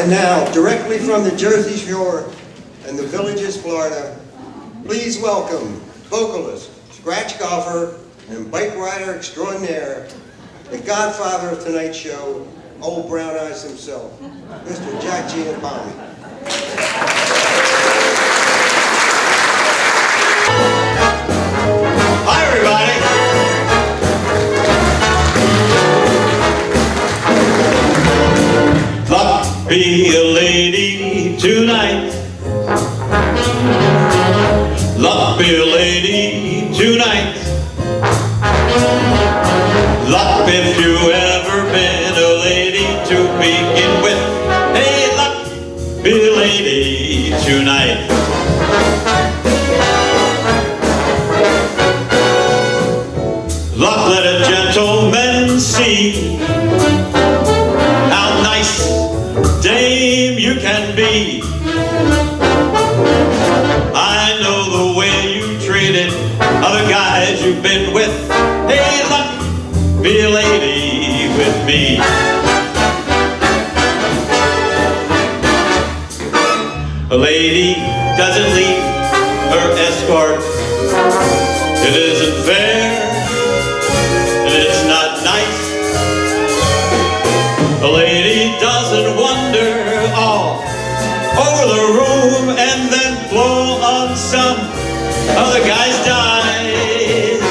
And now, directly from the Jersey Shore and the Villages, Florida, please welcome vocalist, scratch golfer, and bike rider extraordinaire, the godfather of tonight's show, old Brown Eyes himself, Mr. Jack Giampalmi. Hi, everybody. Thought be a lady tonight. Luck be a lady tonight. Luck if you ever been a lady to begin with. Hey, luck be a lady tonight. Luck let a gentleman see how nice dame you can be. I know the way you treated other guys you've been with. Hey, luck, be a lady with me. A lady doesn't leave her escort. It isn't fair, and it's not nice. A lady doesn't wander all over the room and then blow on some other guy's dice.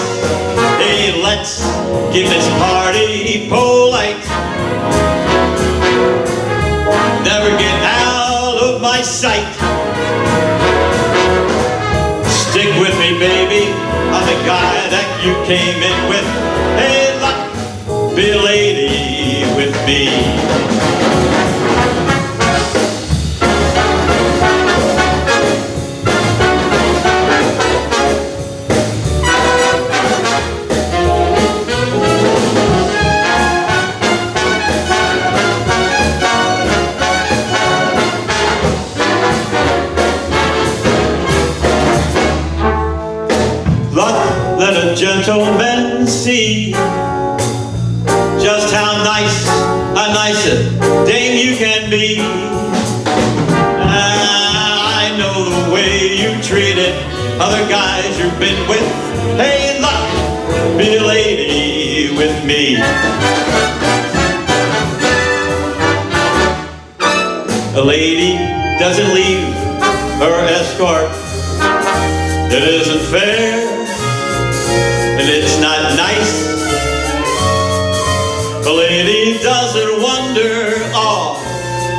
Hey, let's keep this party polite. Never get out of my sight. Stick with me, baby, I'm the guy that you came in with. Hey, luck, be a lady with me. Let a gentleman see just how nice a nice dame you can be. I know the way you treated other guys you've been with. Hey, luck, be a lady with me. A lady doesn't leave her escort. It isn't fair, and it's not nice. A lady doesn't wander all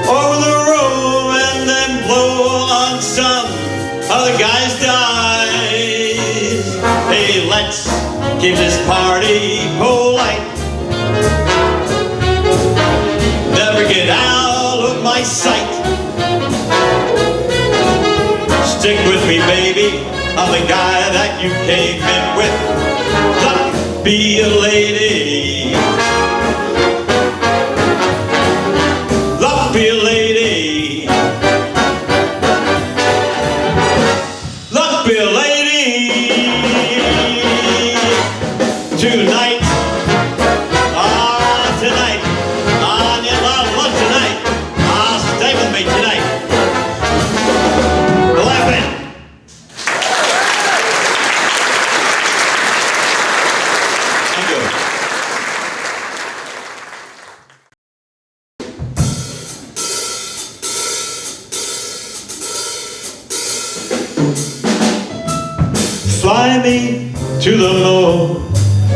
over the room and then blow on some other guy's dice. Hey, let's keep this party polite. Never get out of my sight. Stick with me, baby, I'm the guy that you came in with. Luck, be a lady. Luck, be a lady. Luck, be a lady. Tonight. Ah, tonight. Ah, yeah, luck tonight. Ah, stay with me tonight. Lovin. Fly me to the moon,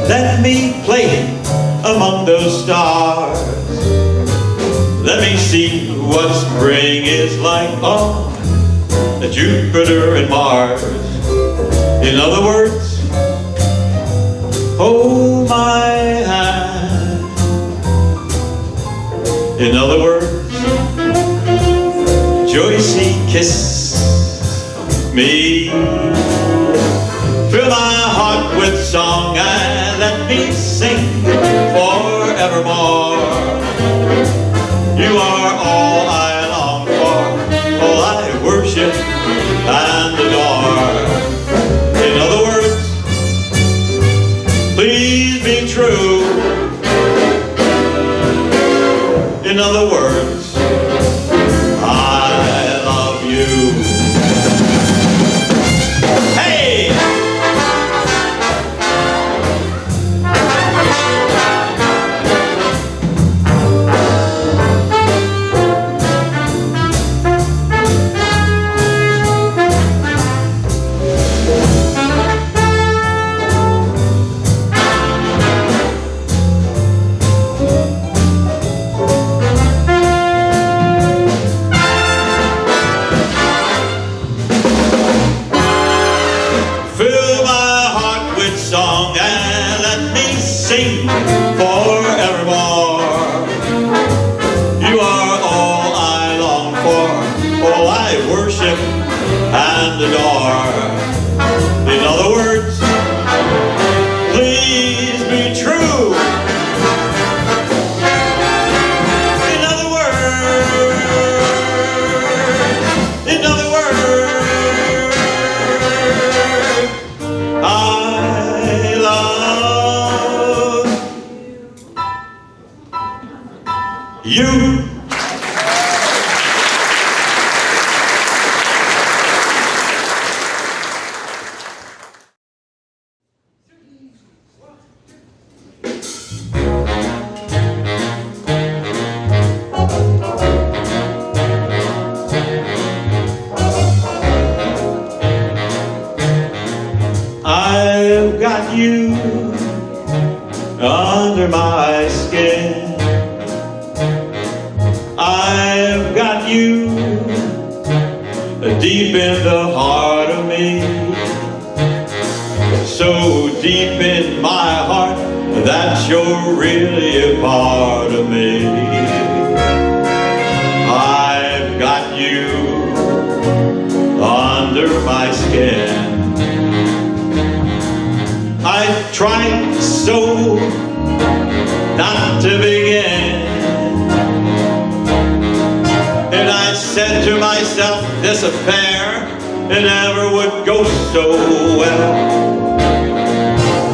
let me play among those stars. Let me see what spring is like on Jupiter and Mars. In other words, hold my hand. In other words, Joycey, kiss me. Fill my heart with song and let me sing forevermore. You are all I long for, all I worship and adore. In other words, please be true. In other words, I worship and adore. In other words, please be true. In other words, I love you. I've got you under my skin. I've got you deep in the heart of me. So deep in my heart that you're really a part of me. I've got you under my skin. I tried so not to begin, and I said to myself, this affair, it never would go so well.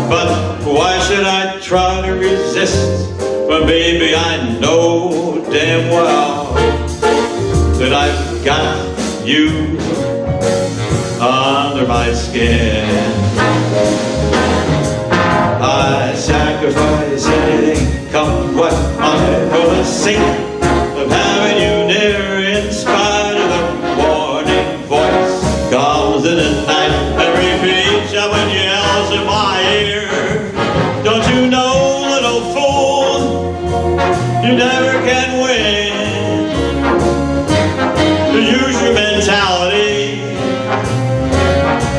But why should I try to resist, when baby I know damn well that I've got you under my skin. I sacrifice anything, come what might, for the sake of having you near. In spite of the warning voice comes in the night and repeats when yells in my ear. Don't you know, little fool, you never can win. Use your mentality,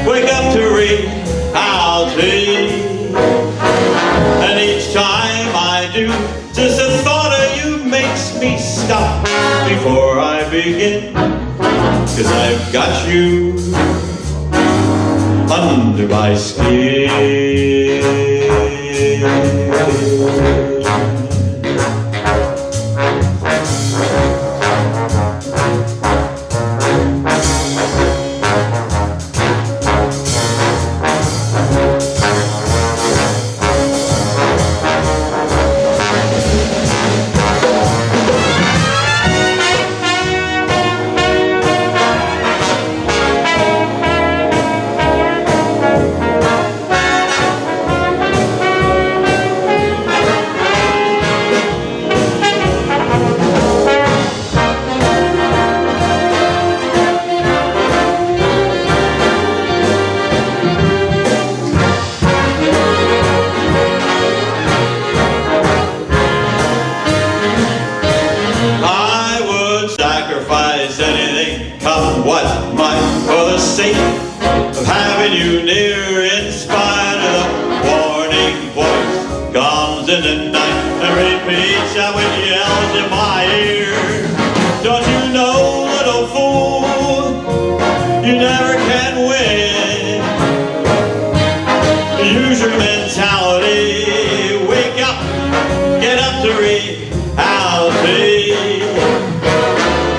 wake up to reality. And each time I do, just the thought of you makes me stop before I begin. 'Cause I've got you under my skin. Of having you near, in spite of the warning voice comes in the night and repeats when yells in my ear. Don't you know, little fool, you never can win. Use your mentality, wake up, get up to reality.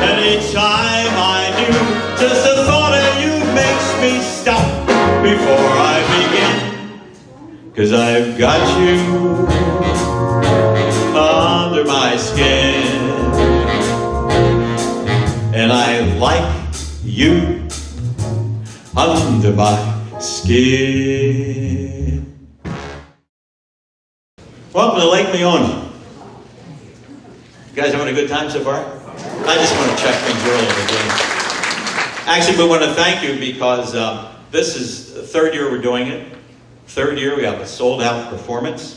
And each time I do, just the thought of you makes me stop before I begin. 'Cause I've got you under my skin, and I like you under my skin. Welcome to Lake Leona. You guys having a good time so far? I just want to check things early in the game. Actually, we want to thank you because this is the third year we're doing it. Third year we have a sold out performance.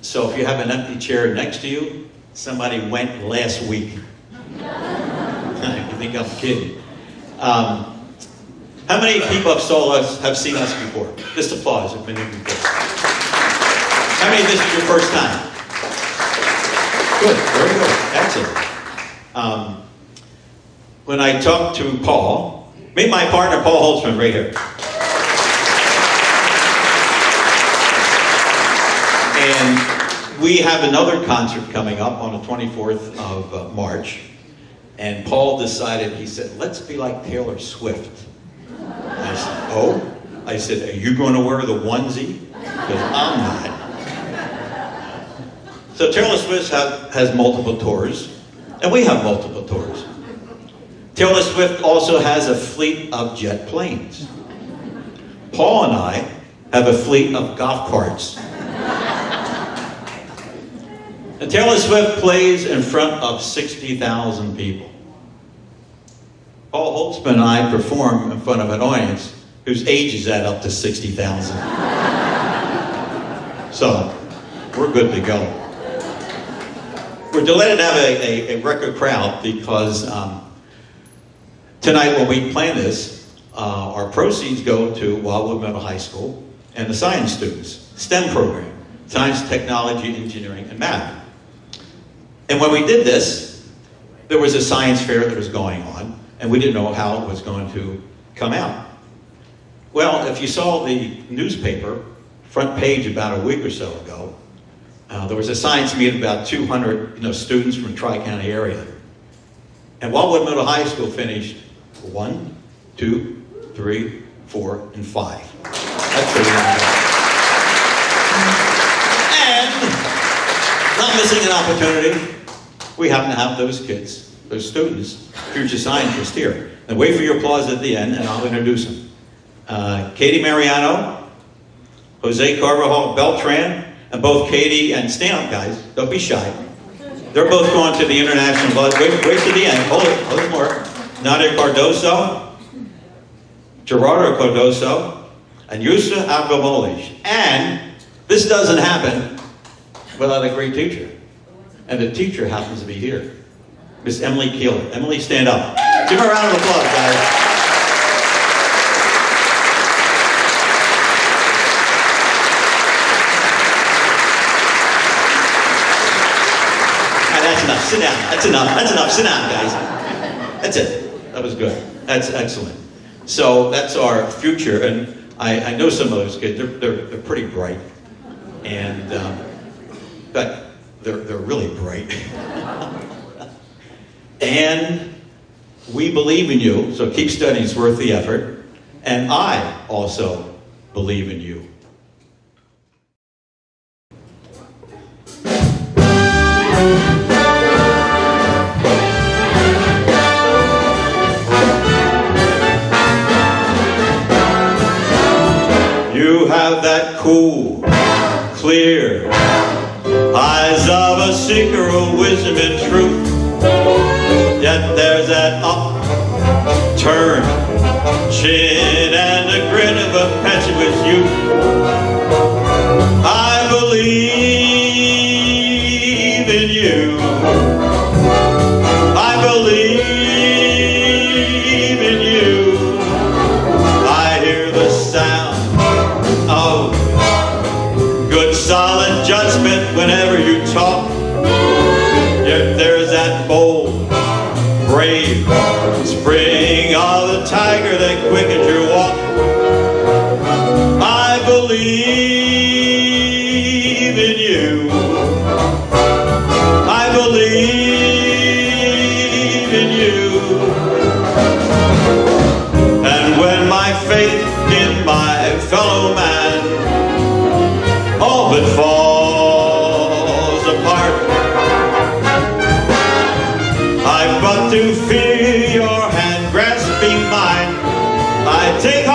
So if you have an empty chair next to you, somebody went last week. You think I'm kidding? How many people have seen us before? Just applause if many before. How many this is your first time? Good, very good, excellent. when I talked to Paul, meet my partner, Paul Holtzman, right here. And we have another concert coming up on the 24th of March. And Paul decided, he said, let's be like Taylor Swift. And I said, oh? I said, are you going to wear the onesie? Because I'm not. So Taylor Swift has multiple tours, and we have multiple tours. Taylor Swift also has a fleet of jet planes. Paul and I have a fleet of golf carts. And Taylor Swift plays in front of 60,000 people. Paul Holtzman and I perform in front of an audience whose ages add up to 60,000. So, we're good to go. We're delighted to have a record crowd because tonight when we plan this, our proceeds go to Wildwood Middle High School and the science students, STEM program, science, technology, engineering, and math. And when we did this, there was a science fair that was going on, and we didn't know how it was going to come out. Well, if you saw the newspaper front page about a week or so ago, there was a science meet, about 200 students from the Tri-County area. And Wildwood Middle High School finished 1, 2, 3, 4, and 5. That's pretty good. And, not missing an opportunity, we happen to have those kids, those students, future scientists here. And wait for your applause at the end, and I'll introduce them. Katie Mariano, Jose Carvajal Beltran, and both Katie, and stand up guys, don't be shy. They're both going to the international, wait to the end, hold it more. Nadia Cardoso, Gerardo Cardoso, and Yusa Abgamolish. And this doesn't happen without a great teacher. And the teacher happens to be here. Miss Emily Keeler. Emily, stand up. Give her a round of applause, guys. That's enough. Sit down. That's enough. That's enough. Sit down, guys. That's it. That was good. That's excellent. So that's our future, and I know some of those kids. They're pretty bright, and but they're really bright. And we believe in you. So keep studying. It's worth the effort. And I also believe in you. You have that cool, clear eyes of a seeker of wisdom and truth. Yet there's that upturned chin and a grin of impetuous youth. I believe in you. I believe in you. I hear the sound of good solid judgment whenever you talk. Yet there's that bold, brave spring of the tiger that quickens your walk. I believe in you. I believe in you. And when my faith in my fellow man all but falls apart, I've but to feel your hand grasping mine. I take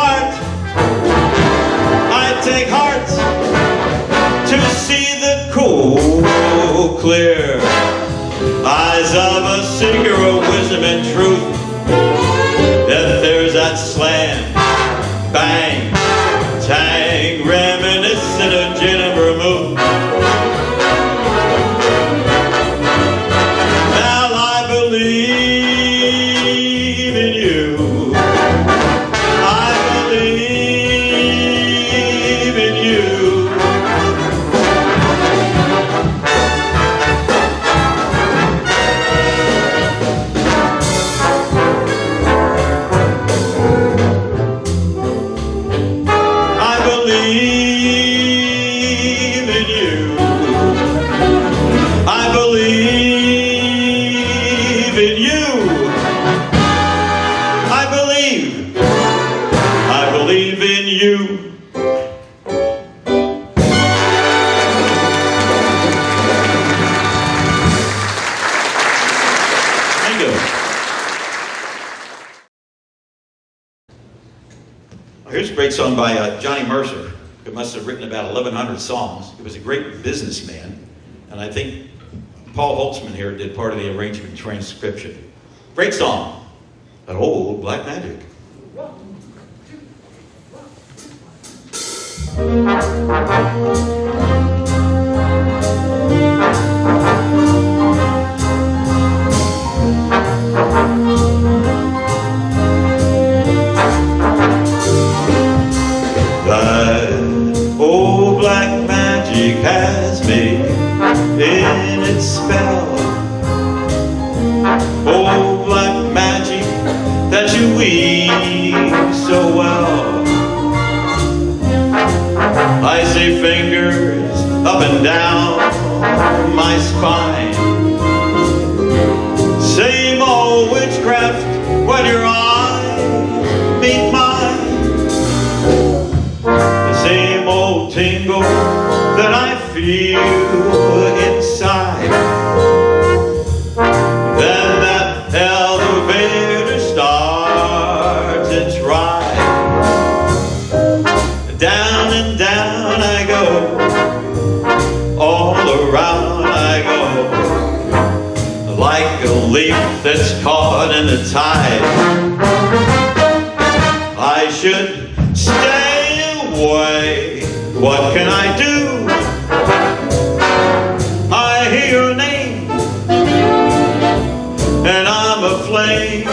heart to see the cool, clear eyes of a seeker of wisdom and truth. That there's that slam, bang, tang, reminiscent of gin and vermouth. Now I believe in you. I believe in you. Here's a great song by Johnny Mercer, who must have written about 1,100 songs. He was a great businessman, and I think Paul Holtzman here did part of the arrangement and transcription. Great song, That Old Black Magic. That old black magic has me in its spell. Old black magic that you weave so well. I see fingers up and down my spine. Same old witchcraft when your eyes meet mine. Same old tingle that I feel inside. Then that elevator starts its ride. Down and down I go, all around I go, like a leaf that's caught in the tide. I should stay away. What can I do? I hear your name, and I'm aflame.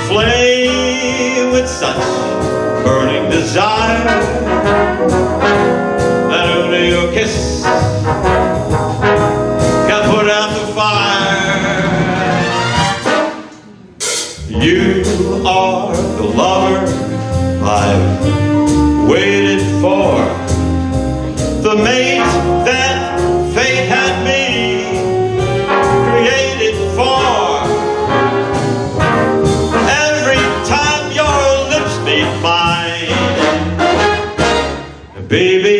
Flame with such burning desire that only your kiss can put out the fire. You are the lover I've waited for, the mate that fate had me created for. Every time your lips meet mine, baby,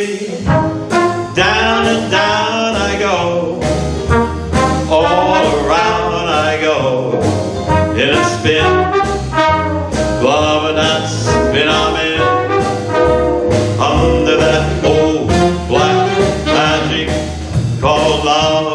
down and down I go, all around I go, in a spin. Love and that spin I'm in, under that old black magic called love.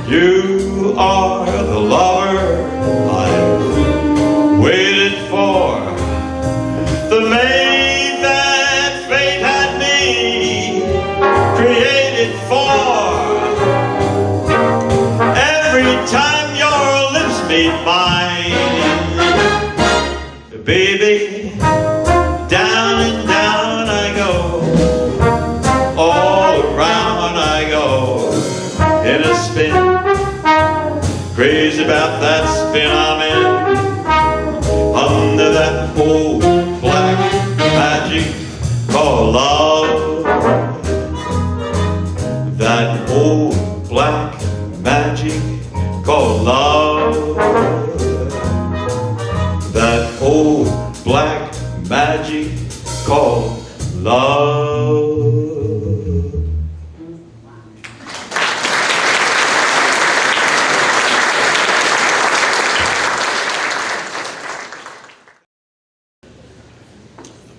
You are the lover I've waited for, the maid that fate had me created for. Every time your lips meet mine, baby, down and down I go, all around I go, in a spin. Crazy about that spin I'm in, under that old black magic called love. That old black magic called love. That old black magic called love.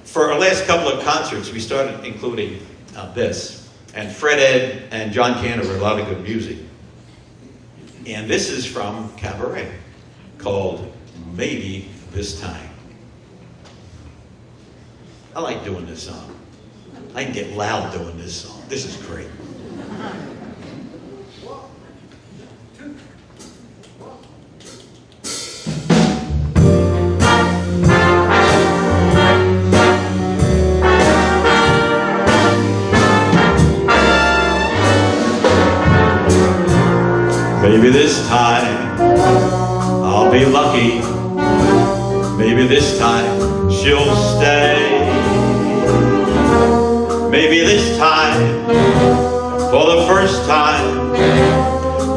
For our last couple of concerts, we started including this. And Fred Ed and John Cantor wrote a lot of good music. And this is from Cabaret, called Maybe This Time. I like doing this song. I can get loud doing this song. This is great. Maybe this time I'll be lucky Maybe this time she'll stay. Maybe this time, for the first time,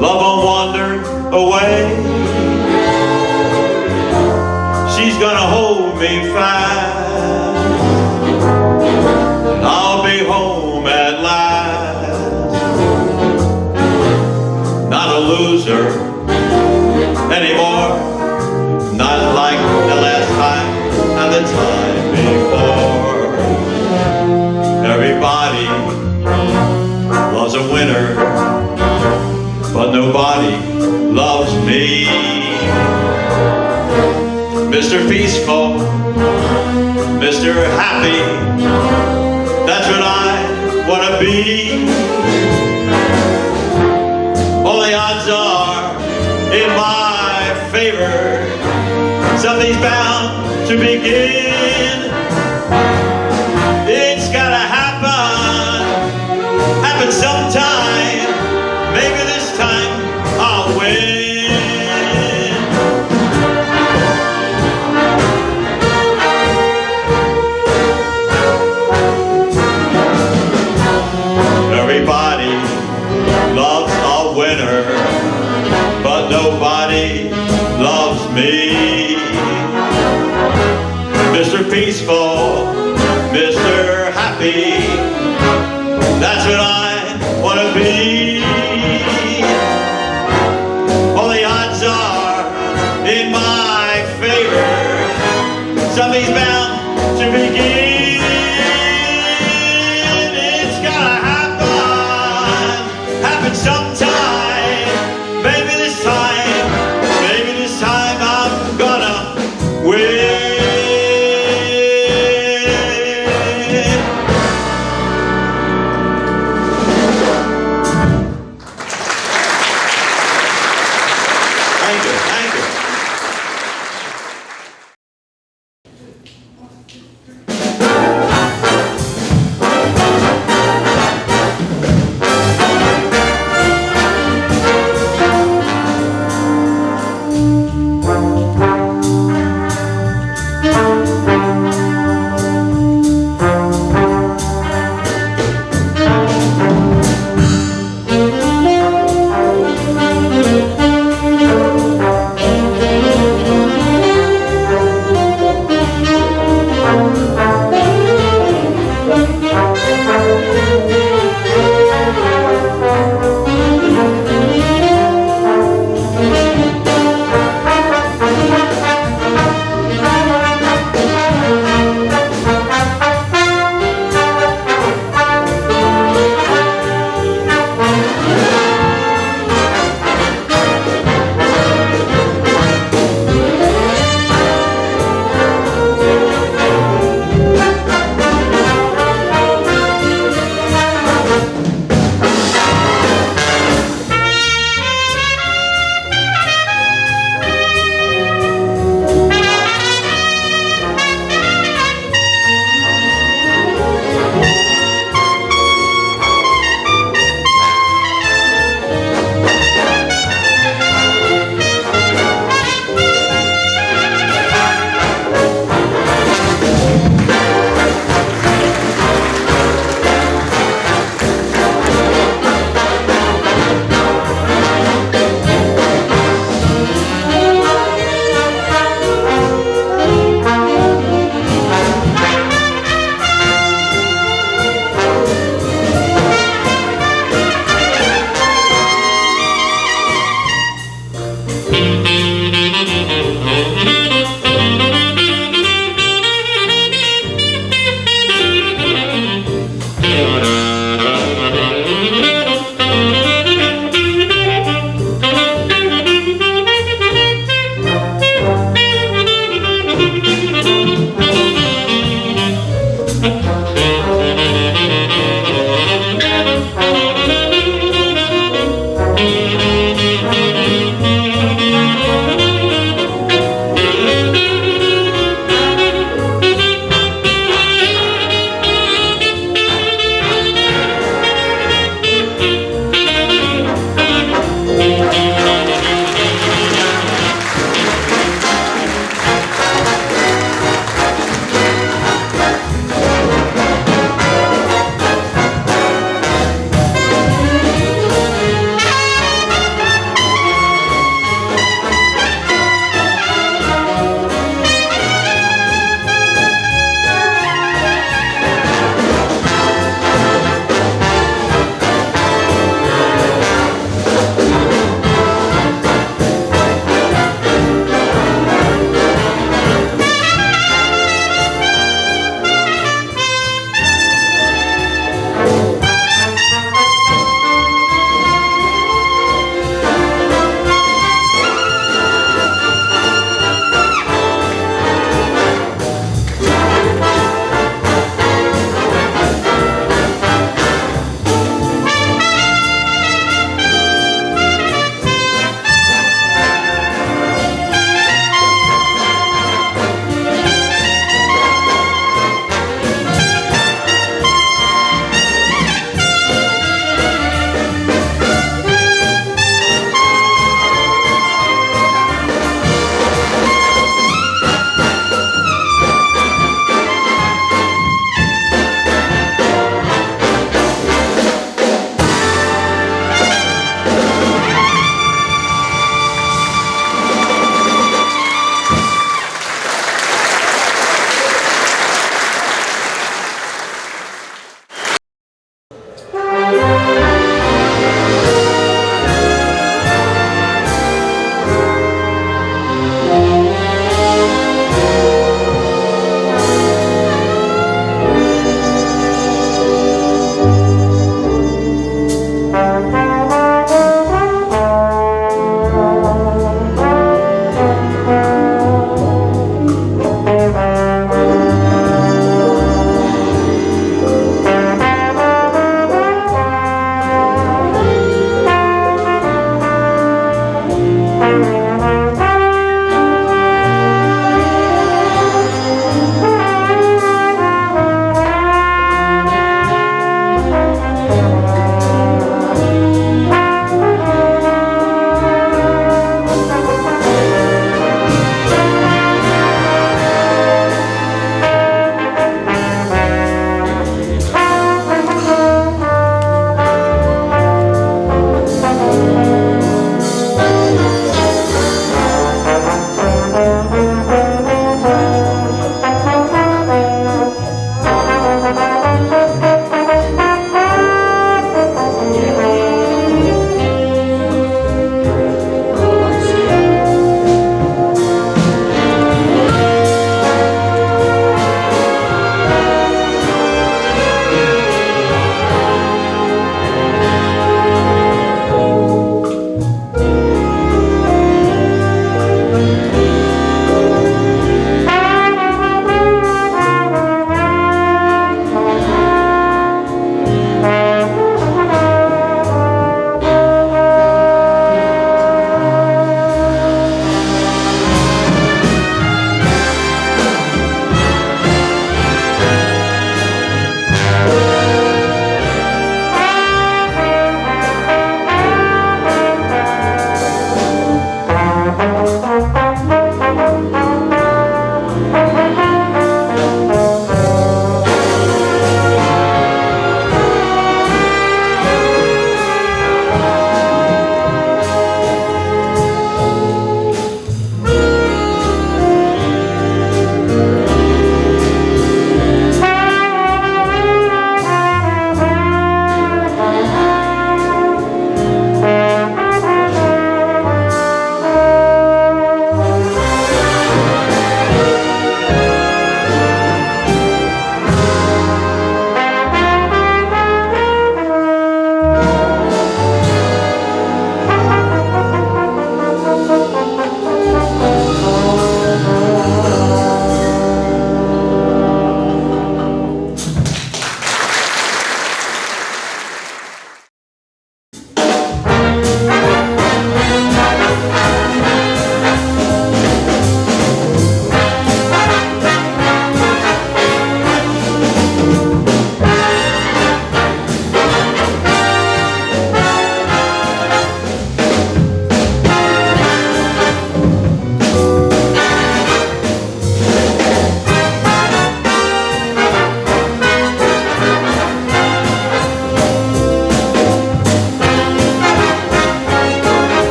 love will wander away. She's gonna hold me fast, and I'll be home at last. Not a loser anymore, not like the last time and the time before. Everybody loves a winner, but nobody loves me. Mr. Peaceful, Mr. Happy, that's what I want to be. All the odds are in my favor. Something's bound to begin. It's gotta happen sometime. Maybe this time I'll win. Everybody loves a winner, but nobody loves me. Mr. Peaceful, Mr. Happy, that's what I want to be. All the odds are in my favor. Something's bound to begin. It's gotta happen sometime. Maybe this time I'm gonna win.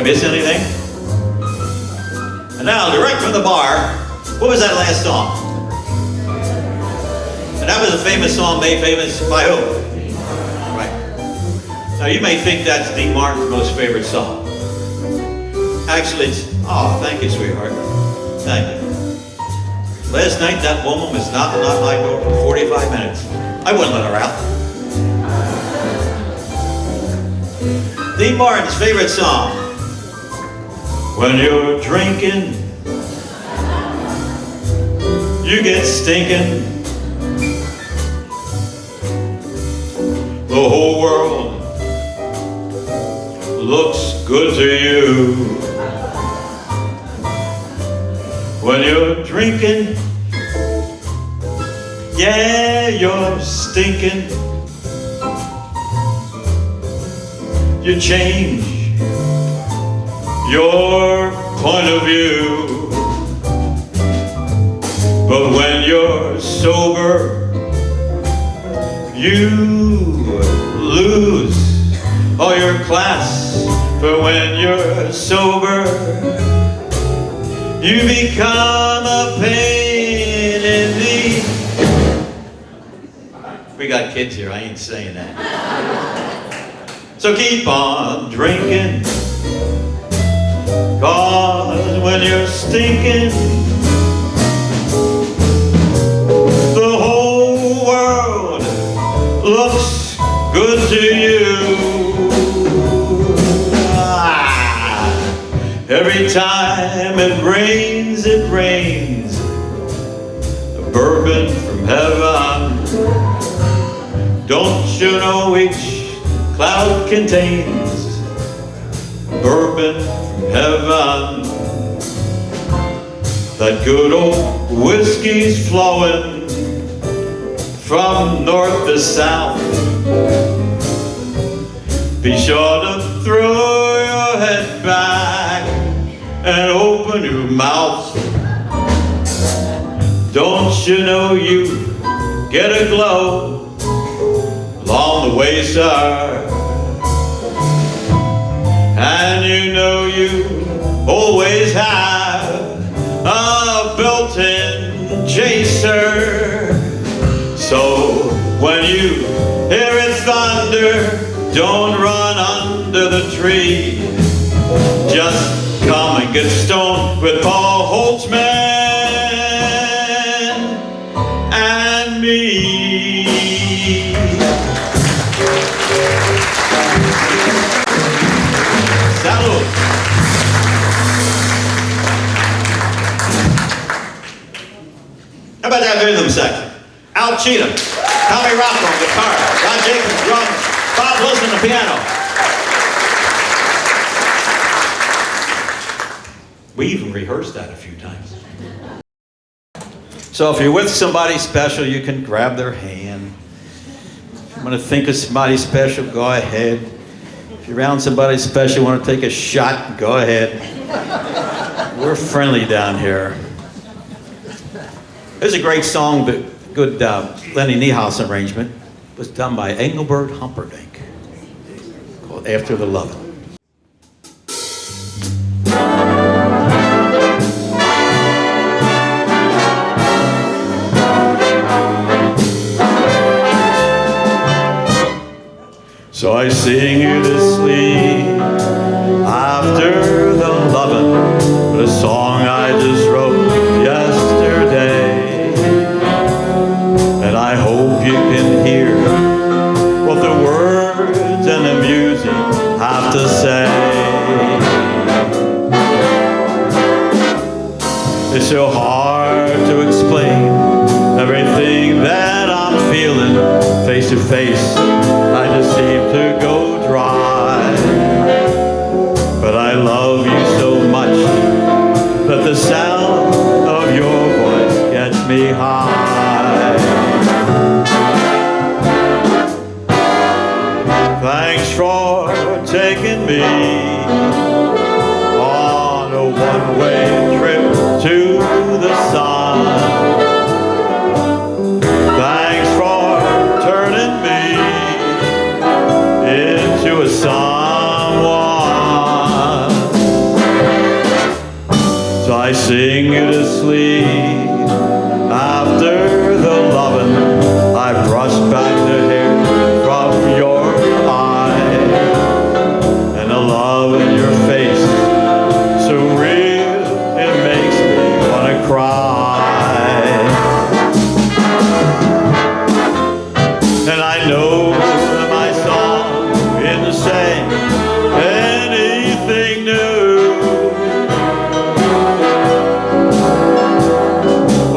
miss anything? And now, direct from the bar, what was that last song? And that was a famous song made famous by who? Right. Now you may think that's Dean Martin's most favorite song. Actually, it's, oh, thank you, sweetheart. Thank you. Last night, that woman was knocking on my door for 45 minutes. I wouldn't let her out. Dean Martin's favorite song. When you're drinking, you get stinking. The whole world looks good to you. When you're drinking, yeah, you're stinking. You change your point of view. But when you're sober, you lose all your class. But when you're sober, you become a pain in the... We got kids here, I ain't saying that. So keep on drinking, 'cause when you're stinking, the whole world looks good to you. Every time it rains, a bourbon from heaven. Don't you know each cloud contains bourbon from heaven? That good old whiskey's flowing from north to south. Be sure to throw your head back and open your mouth. Don't you know you get a glow along the way, sir? And you know you always have a built-in chaser. So when you hear it thunder, don't run under the tree. Just come and get stoned with Paul Holtzman and me. Salud. How about that rhythm section? Al Cheatham, Tommy Rocco on guitar, Ron Jacobs drums, Bob Wilson on piano. We even rehearsed that a few times. So if you're with somebody special, you can grab their hand. If you want to think of somebody special, go ahead. If you're around somebody special, want to take a shot, go ahead. We're friendly down here. There's a great song, but good Lenny Niehaus arrangement. It was done by Engelbert Humperdinck, called After the Lovin'. So I sing you to sleep after the lovin', the song I just wrote yesterday. And I hope you can hear what the words and the music have to say. It's so hard to explain everything that I'm feeling face to face. I just seem to go dry. But I love you so much that the sound of your voice gets me high. Thanks for taking me on a one-way trip to the sun. Thanks for turning me into a someone. sing you to sleep. After the lovin', I brush back the hair from your eye, and the love in your face, so real it makes me wanna cry. And I know that my song isn't saying anything new.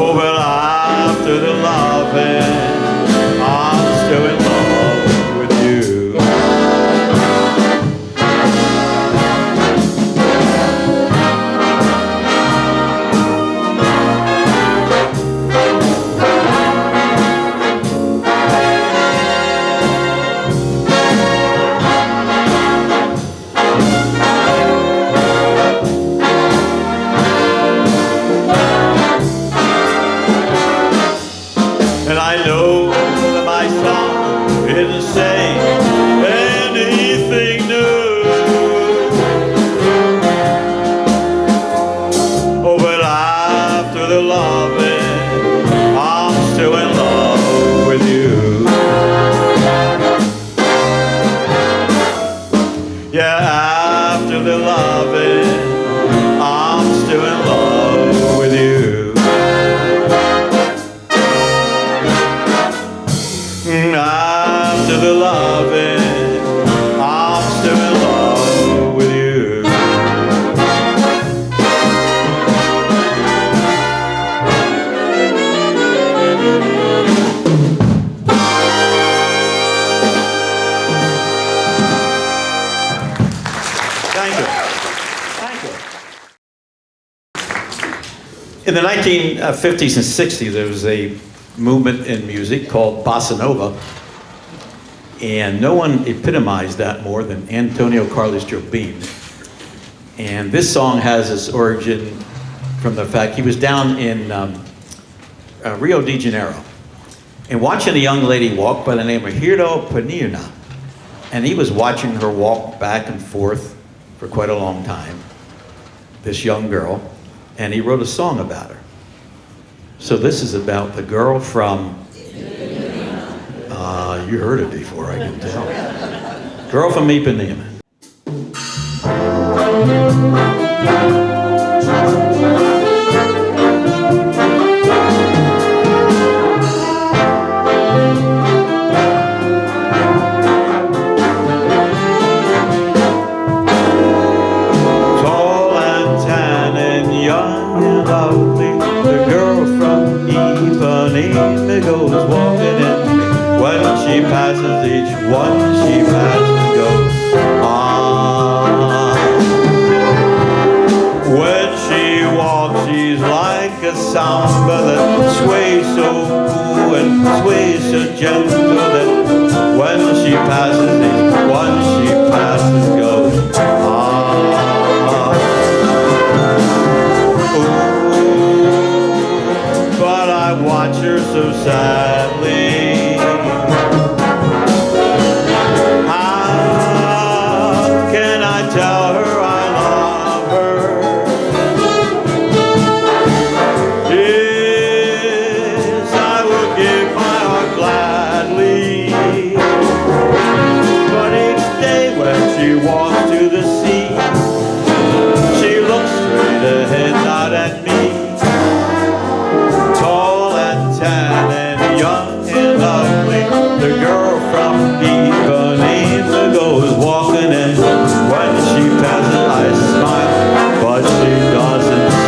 Oh, but after the loving, I'm still in love with you. And I know that my song isn't saying anything new. Oh, but after the loving, I'm still in love with you. Yeah, after the loving, I'm still in love with you. After the loving, I'm still in love with you. Thank you. Thank you. In the 1950s and 60s, there was a movement in music called bossa nova, and no one epitomized that more than Antonio Carlos Jobim. And this song has its origin from the fact he was down in Rio de Janeiro and watching a young lady walk by the name of Hiro Panina, and he was watching her walk back and forth for quite a long time, this young girl, and he wrote a song about her. So this is about the girl from, you heard it before, I can tell. Girl from Ipanema. Tall and tan and young and lovely, the girl from Ipanema goes walking in. When she passes each one, she passes goes on. When she walks, she's like a samba that sways so cool and sways so gentle that when she passes each one, she passes goes on. Ooh, but I watch her so sadly. Tell her I love her. Yes, I will give my heart gladly. But each day when she walks to the sea, she looks straight ahead, not at me. Tall and tan and young and lovely, the girl from Ipanema goes walking in. When she passes, I smile, but she doesn't see.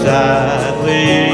sadly.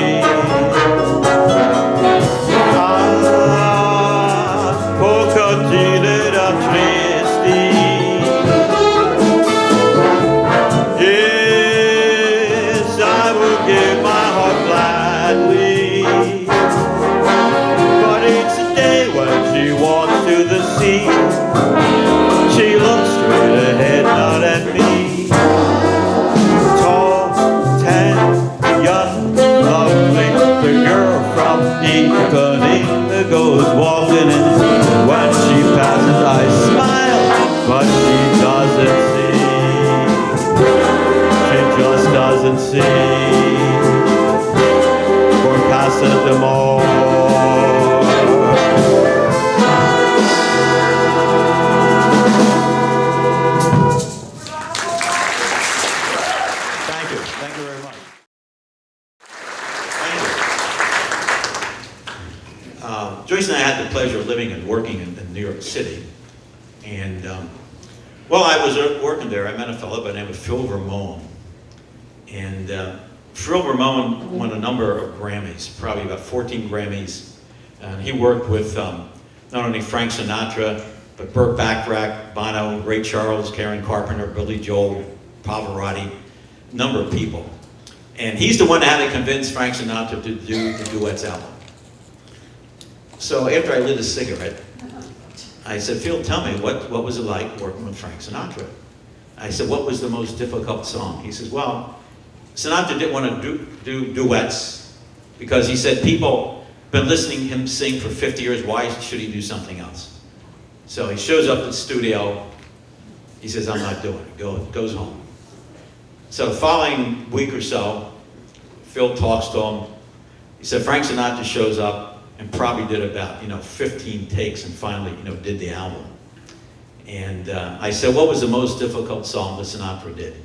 and see for Casa d'Amore. Thank you very much. Thank you. Joyce and I had the pleasure of living and working in New York City, and while I was working there, I met a fellow by the name of Phil Ramone. And Phil Ramone won a number of Grammys, probably about 14 Grammys. And he worked with not only Frank Sinatra, but Burt Bacharach, Bono, Ray Charles, Karen Carpenter, Billy Joel, Pavarotti, a number of people. And he's the one that had to convince Frank Sinatra to do the Duets album. So after I lit a cigarette, I said, Phil, tell me, what was it like working with Frank Sinatra? I said, what was the most difficult song? He says, well, Sinatra didn't want to do duets because he said people been listening to him sing for 50 years. Why should he do something else? So he shows up at the studio. He says, I'm not doing it. Goes home. So the following week or so, Phil talks to him. He said, Frank Sinatra shows up and probably did about 15 takes and finally did the album. And I said, what was the most difficult song that Sinatra did?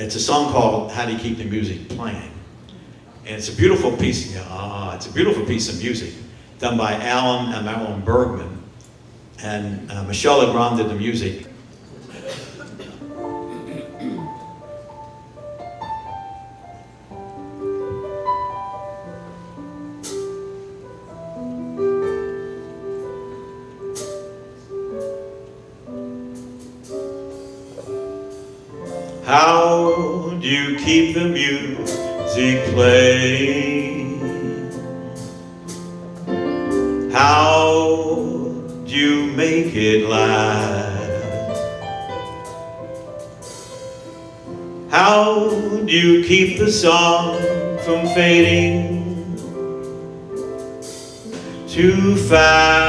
It's a song called How Do You Keep the Music Playing? And it's a beautiful piece. It's a beautiful piece of music done by Alan and Marilyn Bergman, and Michel Legrand did the music. How do you keep the music playing? How do you make it last? How do you keep the song from fading too fast?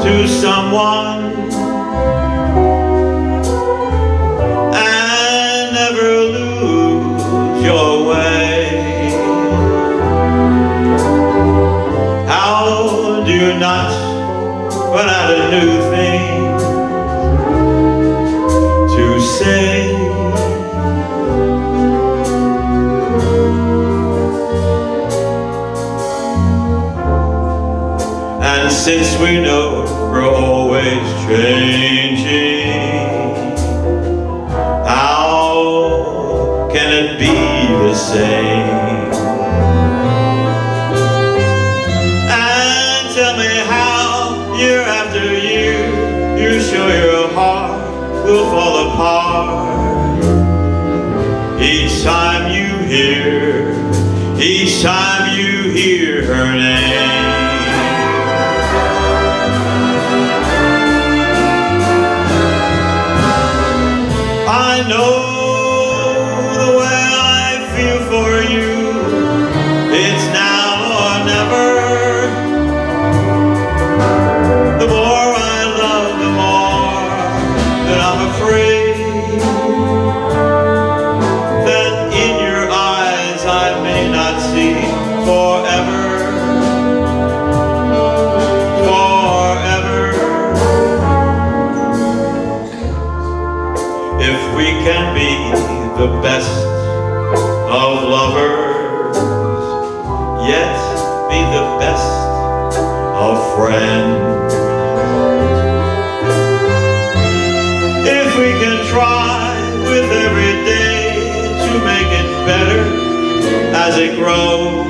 To someone and never lose your way. How do you not run out a new thing to say? And since we know we're always changing, how can it be the same? And tell me how, year after year, you show your heart will fall apart. Each time you hear her name. I know the way I feel for you. It's now or never. The more I love, the more that I'm afraid that in your eyes I may not see forever. If we can be the best of lovers, yet be the best of friends. If we can try with every day to make it better as it grows,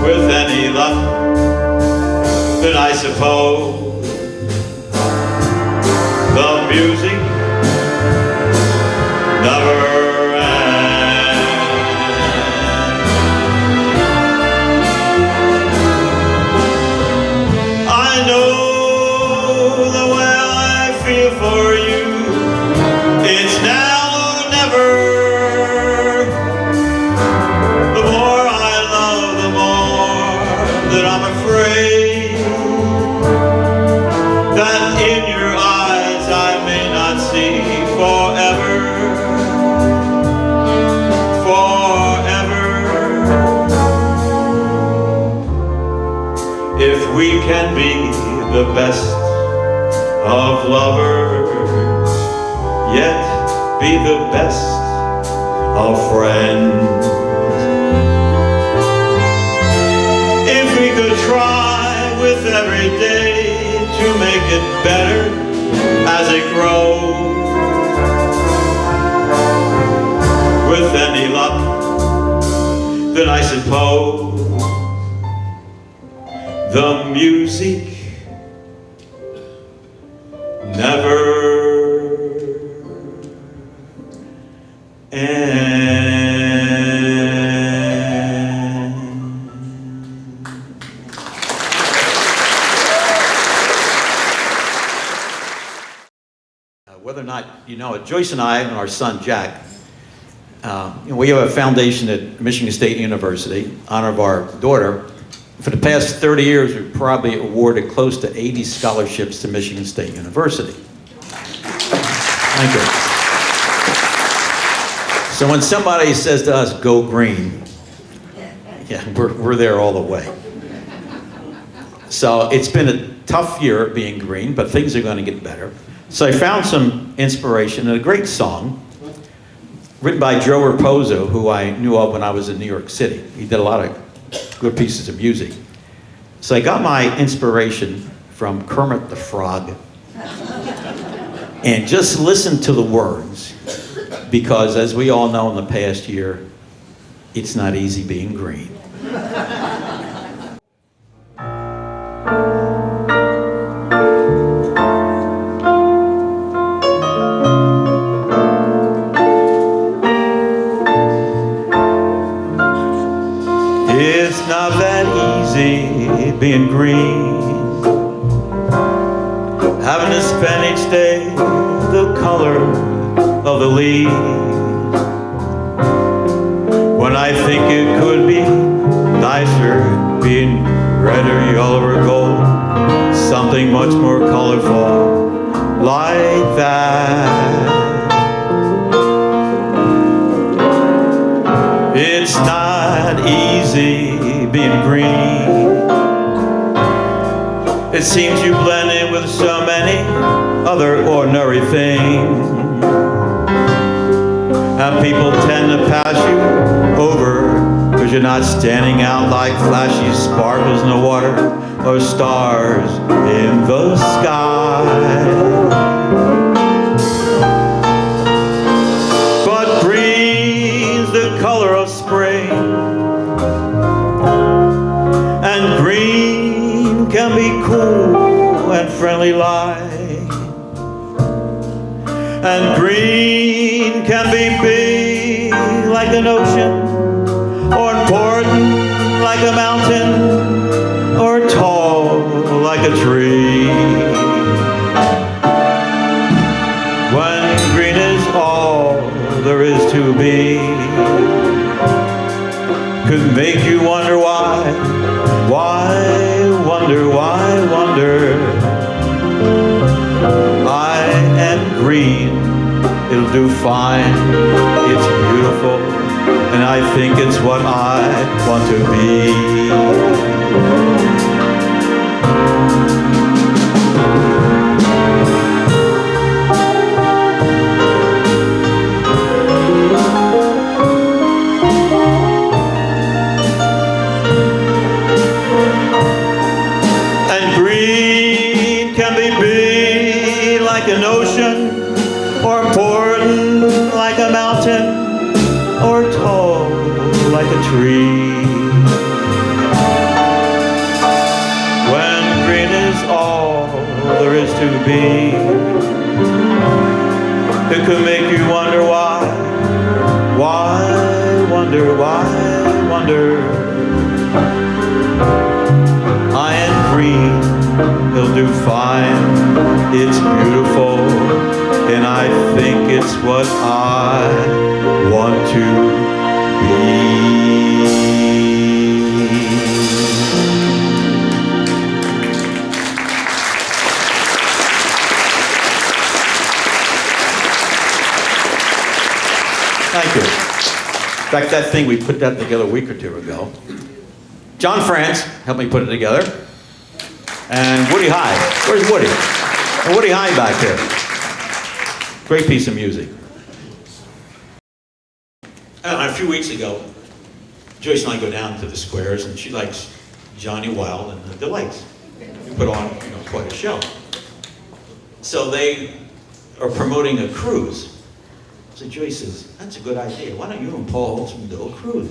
with any luck, then I suppose the music never ends. I know the way I feel for you. It's now or never. The more I love, we can be the best of lovers, yet be the best of friends. If we could try with every day to make it better as it grows, with any luck, then I suppose the music never Whether or not you know it, Joyce and I and our son Jack, we have a foundation at Michigan State University in honor of our daughter. For the past 30 years, we've probably awarded close to 80 scholarships to Michigan State University. Thank you. So when somebody says to us, "Go green," yeah, we're there all the way. So it's been a tough year being green, but things are going to get better. So I found some inspiration in a great song written by Joe Raposo, who I knew of when I was in New York City. He did a lot of good pieces of music. So I got my inspiration from Kermit the Frog. And just listen to the words, because as we all know in the past year, it's not easy being green. It's not that easy being green, having to spend each day the color of the leaves, when I think it could be nicer being red or yellow or gold, something much more colorful like that. It's not easy being green. It seems you blend in with so many other ordinary things, and people tend to pass you over because you're not standing out like flashy sparkles in the water or stars in the sky. But green's the color of spring, and green can be cool and friendly like, and green can be big like an ocean, or important like a mountain, or tall like a tree. When green is all there is to be, could make you wonder why wonder, why wonder. I am green, it'll do fine, it's beautiful, and I think it's what I want to be. An ocean, or important like a mountain, or tall like a tree. When green is all there is to be, it could make you wonder why wonder, why wonder. I am green, it'll do fine, it's beautiful, and I think it's what I want to be. Thank you. In fact, that thing, we put that together a week or two ago. John France helped me put it together. and Woody High. Where's Woody? And Woody High back here. Great piece of music. A few weeks ago, Joyce and I go down to the squares, and she likes Johnny Wilde and the Delights. We put on, quite a show. So they are promoting a cruise. So Joyce says, "That's a good idea. Why don't you and Paul Holtzman do a cruise?"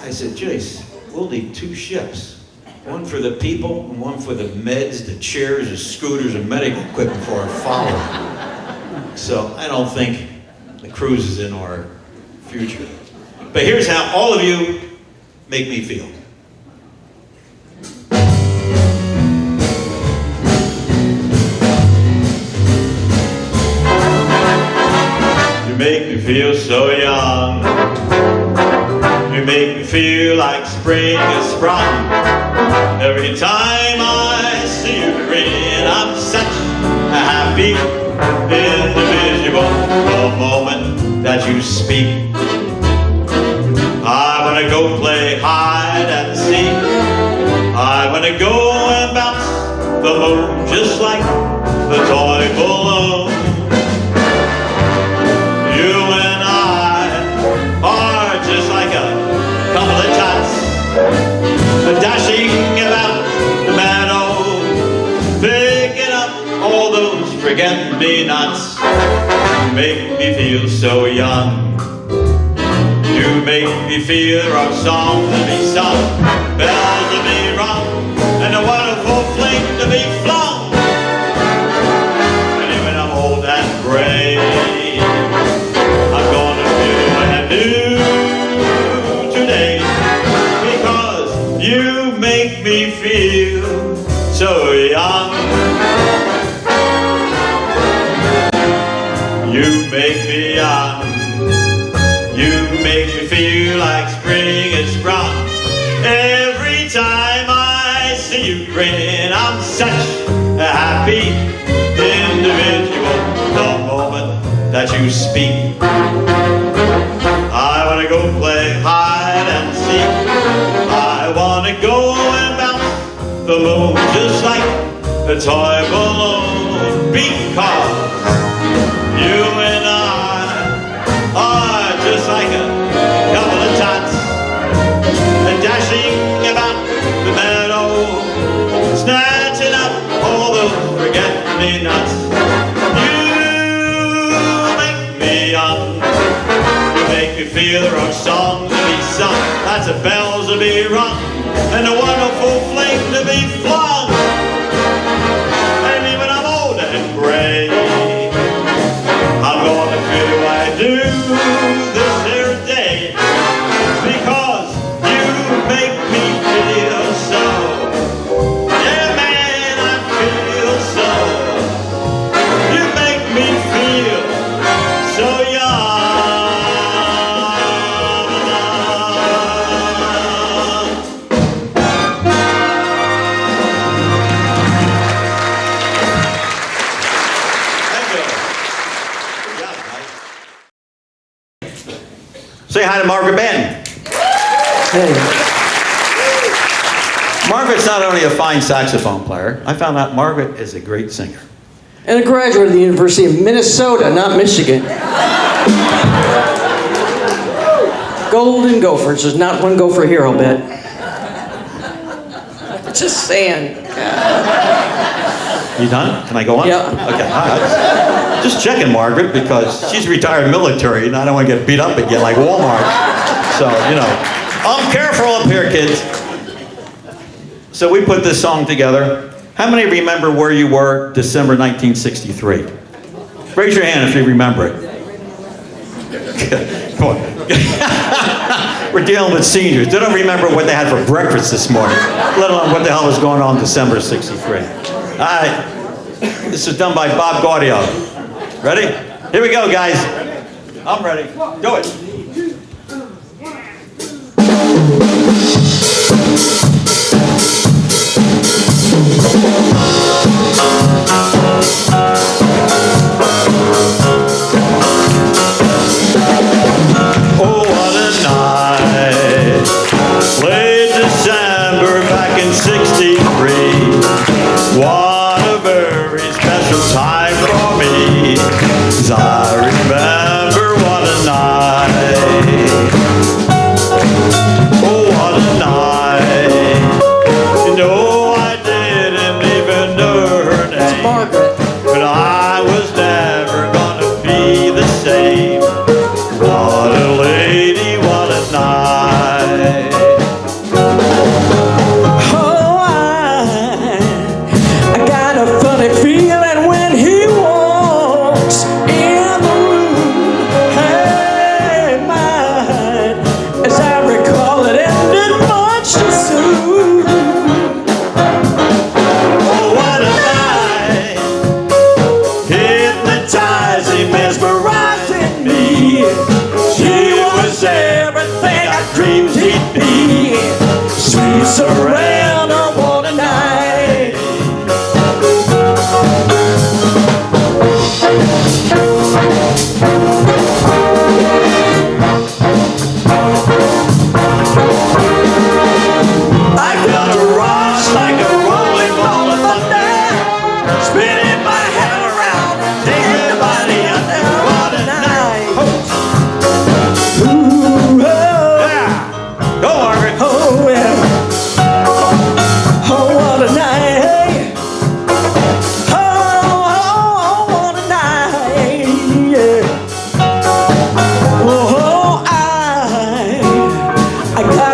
I said, "Joyce, we'll need 2 ships. One for the people and one for the meds, the chairs, the scooters, and medical equipment for our followers." So I don't think the cruise is in our future. But here's how all of you make me feel. You make me feel so young. You make me feel like spring has sprung. Every time I see you grin, I'm such a happy individual. The moment that you speak, I want to go play hide and seek. I want to go and bounce the moon just like the toy balloon. You and I are just like a couple of tots, dashing about the meadow, picking up all those forget-me-nots. You make me feel so young. You make me feel our song to be sung, bells to be rung, and a wonderful fling to be flung. And even I'm old and gray, I'm gonna do what I do today, because you make me feel so young. You make me young. You make me feel like spring has sprung. Every time I see you grin, I'm such a happy individual. The moment that you speak, I want to go play hide and seek. I want to go and bounce the moon just like a toy balloon, because you and I are just like a couple of tots, dashing about the meadow, snatching up all those forget-me-nots. You make me young. You make me feel there are songs to be sung, lots of bells to be rung, and a wonderful flame to be flung. And even I'm old and gray, I'm gonna feel I do this here day, because you make me feel so. Yeah, man, I feel so. You make me feel so young. Say hi to Margaret Benton. Hey. Margaret's not only a fine saxophone player, I found out Margaret is a great singer. And a graduate of the University of Minnesota, not Michigan. Golden Gophers. There's not one Gopher here, I'll bet. Just saying. You done? Can I go on? Yeah. Okay. All right. Just checking Margaret, because she's retired military and I don't want to get beat up again like Walmart. So, I'm careful up here, kids. So we put this song together. How many remember where you were December 1963? Raise your hand if you remember it. Come on. We're dealing with seniors. They don't remember what they had for breakfast this morning, let alone what the hell was going on December 63. All right. This is done by Bob Gaudio. Ready? Here we go, guys. I'm ready. Do it. Oh, what a night. Late December back in '63.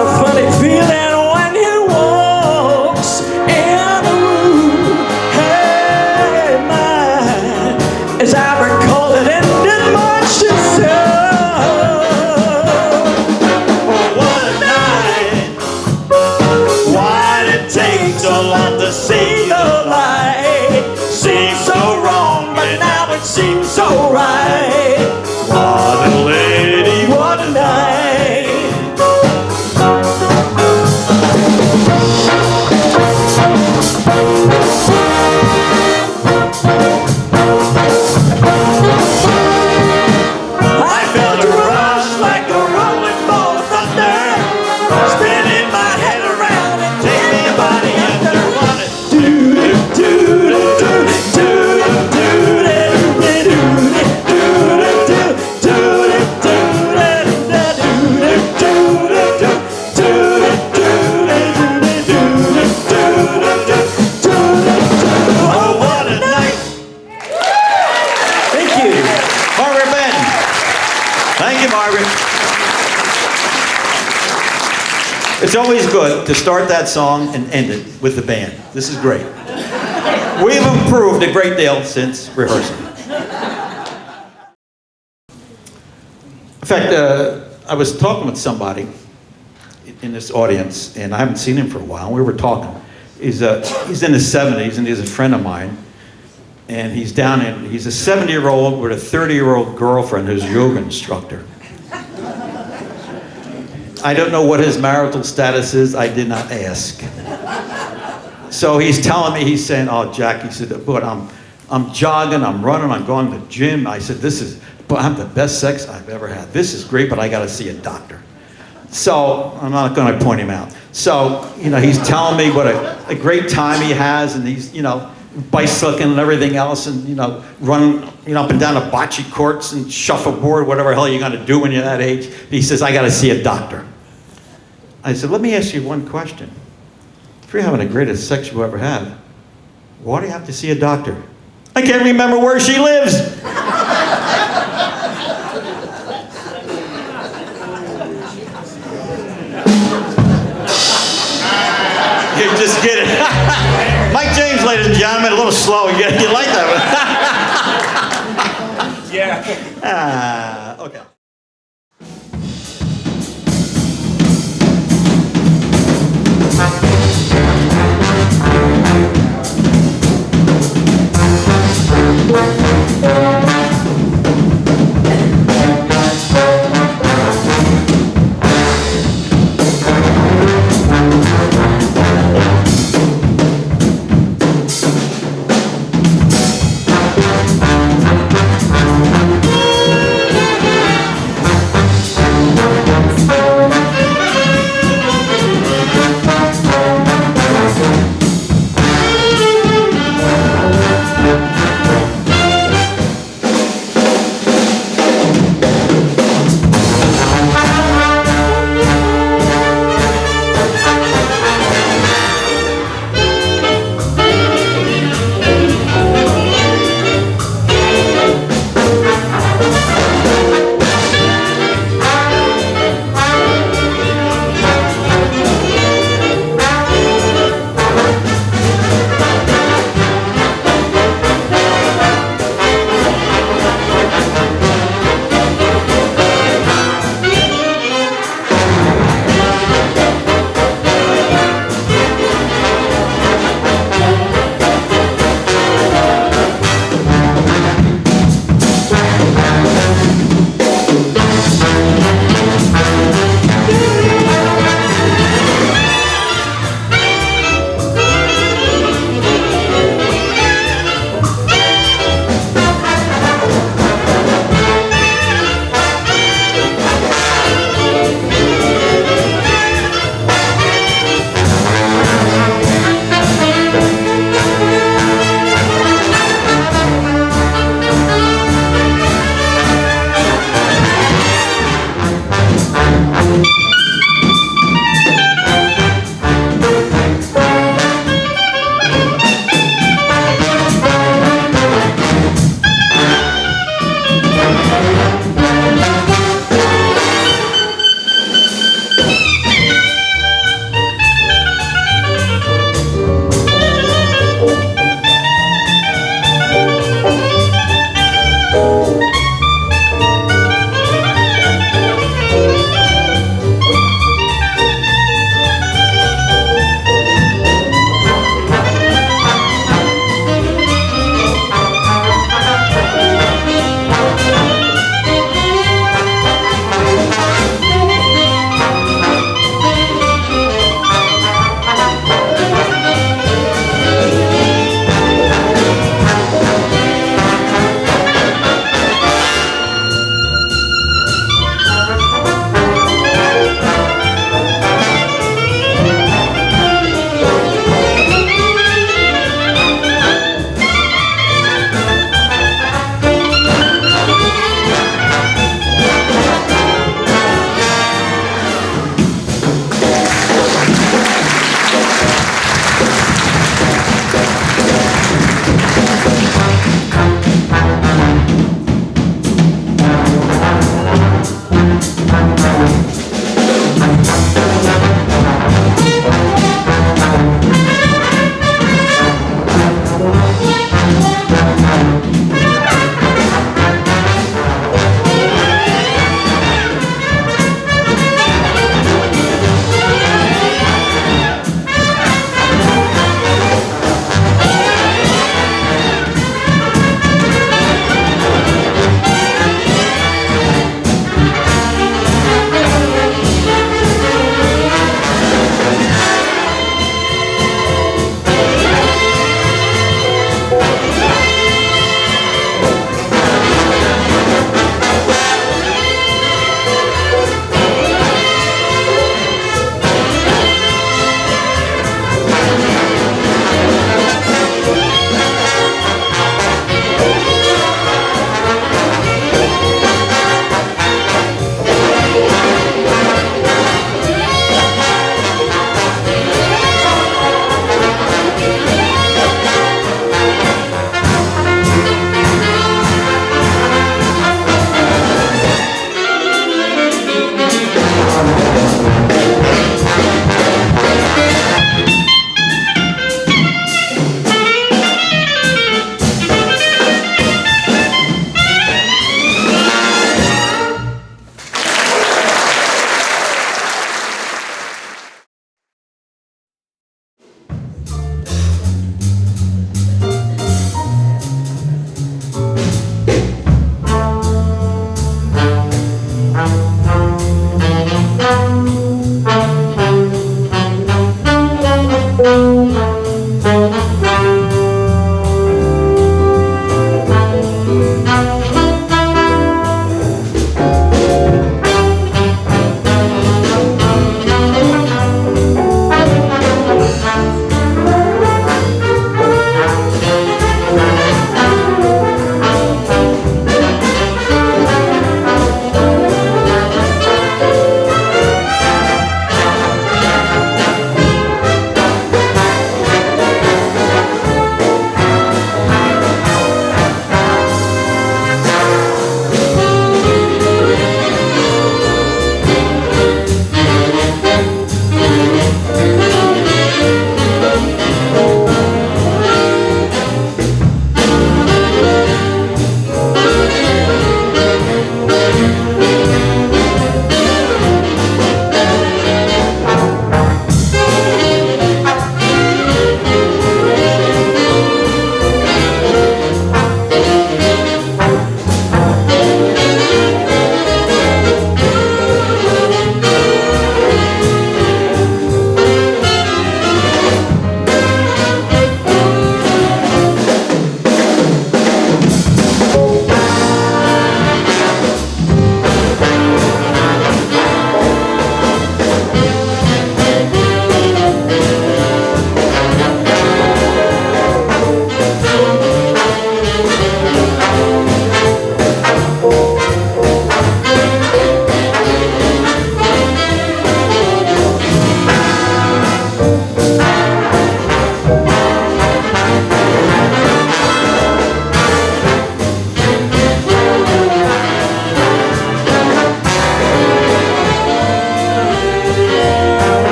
a funny feeling when he walks in the room. Hey, man, as I recall, it ended much too soon. What a night! Why'd it take so long to see the light? Seemed so wrong, but now it seems so right. What a lady, what a night! I felt a rush like a rolling ball of thunder, spinning my head around and taking me body under. What a oh, what a night! Thank you. Margaret Benton. Thank you, Margaret. It's always good to start that song and end it with the band. This is great. We've improved a great deal since rehearsal. In fact, I was talking with somebody in this audience, and I haven't seen him for a while. We were talking. He's in his 70s, and he's a friend of mine. And he's a 70-year-old with a 30-year-old girlfriend who's a yoga instructor. I don't know what his marital status is. I did not ask. So he's telling me, he's saying, oh, Jack, he said, but I'm jogging, I'm running, I'm going to the gym. I said, but I'm the best sex I've ever had. This is great, but I got to see a doctor. So I'm not going to point him out. So, he's telling me what a great time he has, and he's, bicycling and everything else, and, running, up and down the bocce courts and shuffleboard, whatever hell you're going to do when you're that age. He says, I got to see a doctor. I said, let me ask you one question. If you're having the greatest sex you ever had, why do you have to see a doctor? I can't remember where she lives. You just get it. Mike James, ladies and gentlemen, a little slow. You like that one? Yeah. Okay.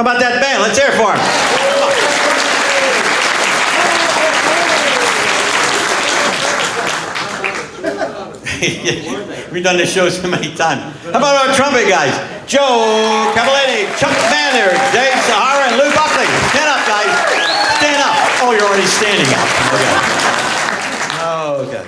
How about that band? Let's hear it for them. We've done this show so many times. How about our trumpet guys? Joe Cavallini, Chuck Banter, Dave Sahara, and Lou Buckley. Stand up, guys. Stand up. Oh, you're already standing up. Okay.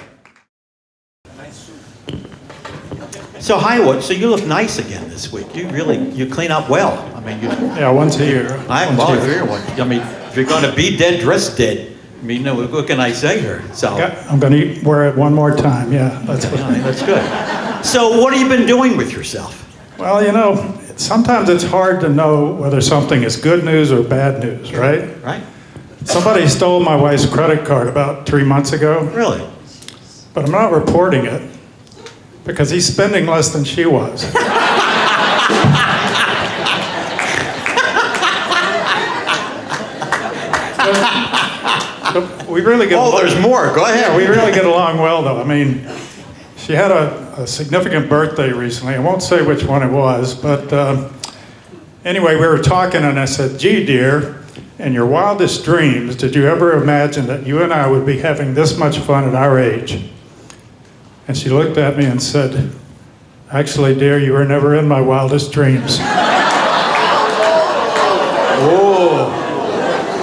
So Highwood, so you look nice again this week. You clean up well. I mean, Yeah, once a year. I haven't bothered here one. I mean, if you're going to be dead, dress dead. I mean, no, what can I say here? So I'm going to wear it one more time. Yeah, that's what. that's good. So what have you been doing with yourself? Well, you know, sometimes it's hard to know whether something is good news or bad news, right? Right? Somebody stole my wife's credit card about 3 months ago, Really? but I'm not reporting it because he's spending less than she was. But we really get Oh, there's more. Go Yeah, ahead. we really get along well, though. I mean, she had a significant birthday recently. I won't say which one it was, but anyway, we were talking, and I said, "Gee, dear, in your wildest dreams, did you ever imagine that you and I would be having this much fun at our age?" And she looked at me and said, "Actually, dear, you were never in my wildest dreams." Oh,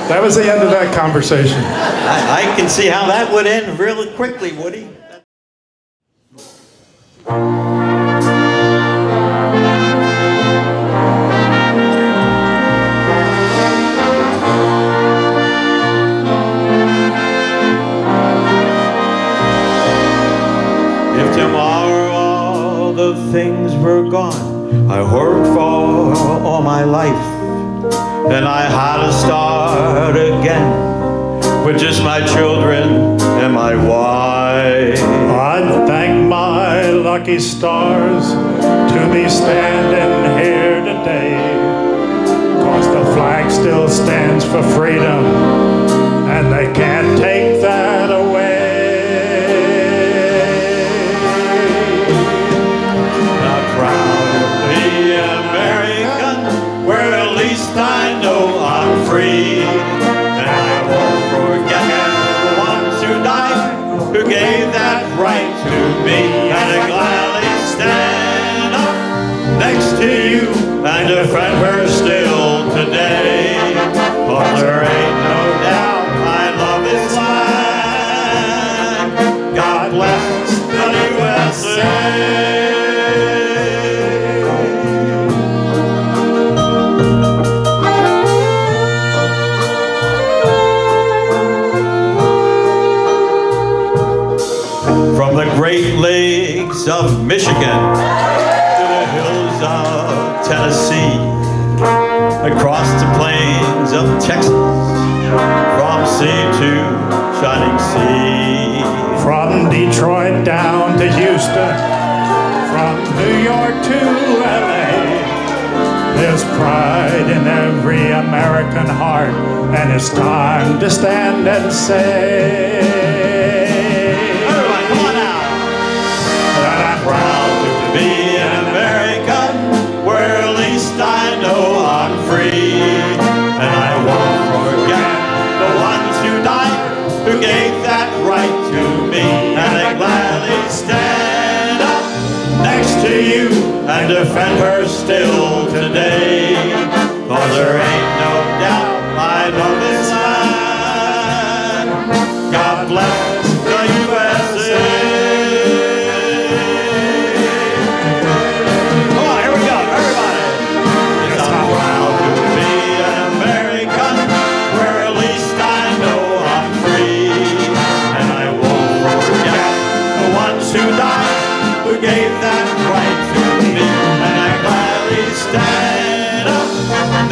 That was the end of that conversation. I can see how that would end really quickly, Woody. If tomorrow all the things were gone I worked for all my life, and I had to start again with just my children and my wife, I'd thank my lucky stars to be standing here today, 'cause the flag still stands for freedom, and they can't take that away. I'm proud to be American, where at least I know I'm free, and I won't forget the ones who died, who gave that right to me, and I gladly stand up next to you and defend her still today, 'cause there ain't no doubt I love this land. God bless the USA. From the Great Lakes of Michigan to the hills of Tennessee, across the plains of Texas, from sea to shining sea. From Detroit down to Houston, from New York to LA, there's pride in every American heart, and it's time to stand and say, Everyone, come on now. that I'm Proud to be an American, where at least I know I'm free, and I won't forget the ones who died, who gave that right to me, and I gladly stand up next to you and defend her still today, 'cause there ain't no doubt I love this land. God bless the USA. Come on, here we go, everybody. Yes, I'm proud to be an American, where at least I know I'm free, and I won't forget the ones who died, who gave that right to me, and I gladly stand up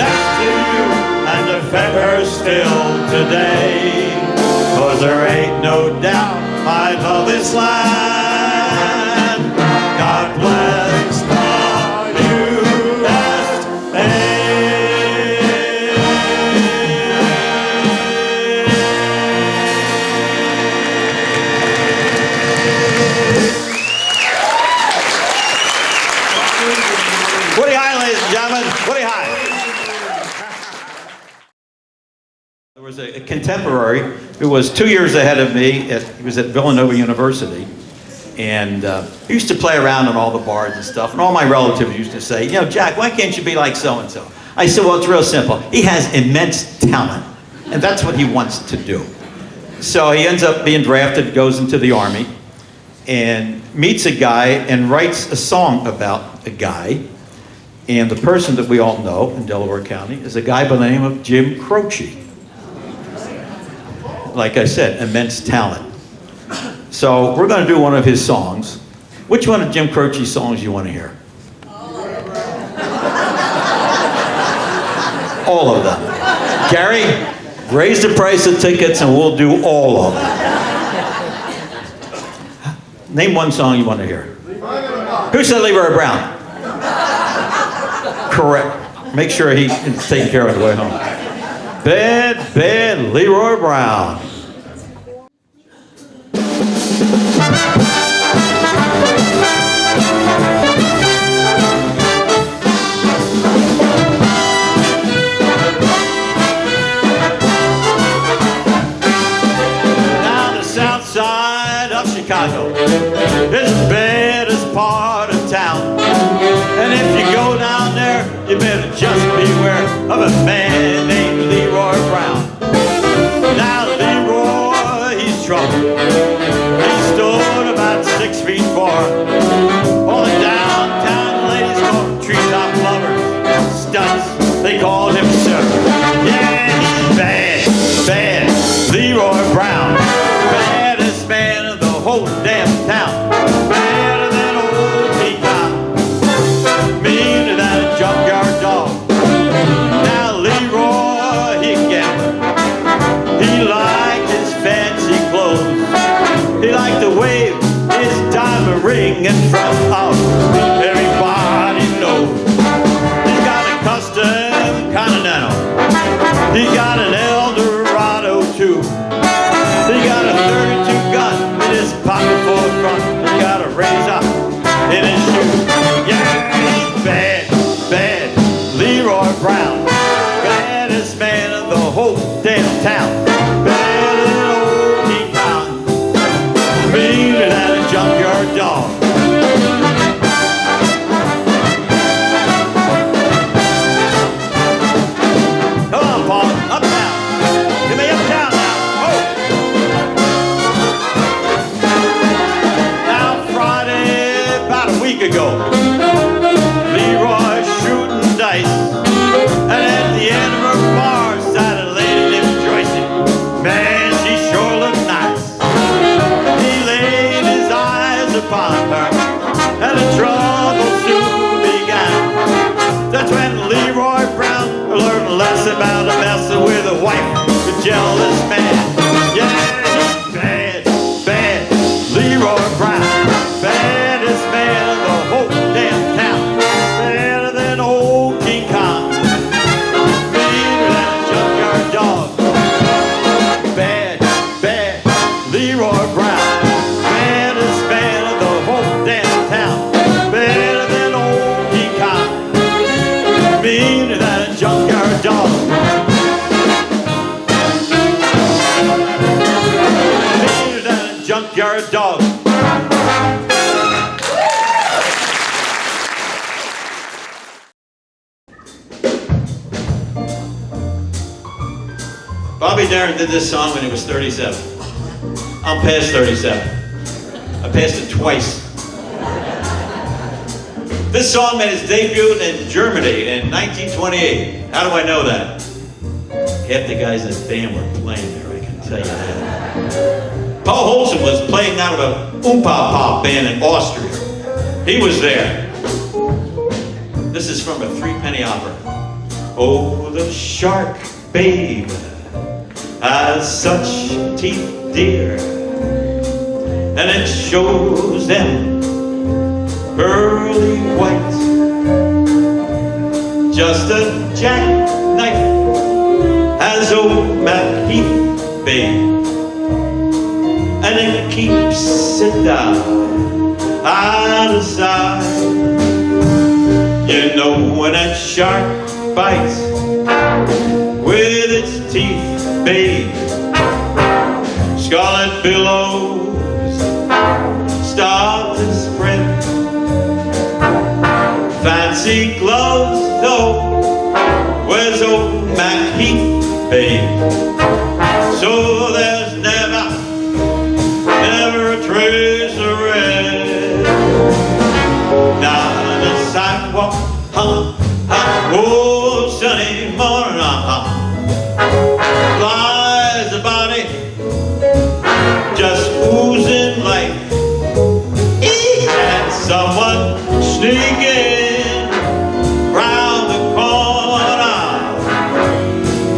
next to you and defend her still today, 'cause there ain't no doubt I love this land. God bless the USA. Woody High, ladies and gentlemen. Woody High. contemporary who was 2 years ahead of me. He was at Villanova University. And he used to play around in all the bars and stuff. And all my relatives used to say, you know, Jack, why can't you be like so-and-so? I said, well, it's real simple. He has immense talent. And that's what he wants to do. So he ends up being drafted, goes into the Army, and meets a guy and writes a song about a guy. And the person that we all know in Delaware County is a guy by the name of Jim Croce. Like I said, immense talent. So we're going to do one of his songs. Which one of Jim Croce's songs you want to hear? All of them. Gary, raise the price of tickets and we'll do all of them. Name one song you want to hear. Who said Leroy Brown? Correct. Make sure he's taken care of on the way home. Bad Leroy Brown. Chicago is the baddest part of town. And if you go down there, you better just beware of a man named Leroy Brown. Now Leroy, he's trouble. He stood about 6 feet 4. All the downtown ladies called him treetop lovers. Stunts, they called him sir. Yeah, he's bad, Leroy Brown. Baddest man of the whole damn town. Better than old Peacock. Meaner than a junkyard dog. Now Leroy, he gambler. He liked his fancy clothes. He liked to wave his diamond ring in front of everybody knows. He's got a custom Continental. He got an Eldorado too. He got a 32 gun in his pocket full of front. He got a razor in his shoe. Yeah, he's bad, Leroy Brown. Baddest man of the whole damn town. Better than old Peacock. Meaner than a junkyard dog. Come on, Paul, up now. Give me up down now. Oh. Now Friday, about a week ago, Leroy shooting dice, and at the end of her bar sat a lady named Joycey. Man, she sure looked nice. He laid his eyes upon her, and the trouble soon began. That's when Leroy Brown learned a lesson about messing with a wife, the jealous man. Yeah, he's bad, Leroy Brown. Baddest man of the whole damn town. Better than old King Kong. Meaner than a junkyard dog. Bad, Leroy Brown. Baddest man of the whole damn town. Better than old King Kong. Meaner than a junkyard dog. Meaner than a junkyard dog. Bobby Darin did this song when he was 37. I'm past 37. I passed it twice. This song made its debut in Germany in 1928. How do I know that? Half the guys in the band were playing there, I can tell you that. Paul Holtzman was playing out of a Oompa band in Austria. He was there. This is from a 3-penny opera. Oh, the shark, babe, has such teeth, dear, and it shows them pearly white. Just a jackknife has old Mack Heath, babe, and it keeps it down out of sight. You know when that shark bites with its teeth, babe. Scarlet billows start to spread. Fancy gloves, though, where's old Mack Heath, babe? So there's never a trace of red. Down the sidewalk, oh, sunny morning, flies a body just oozing life. And someone sneaking round the corner.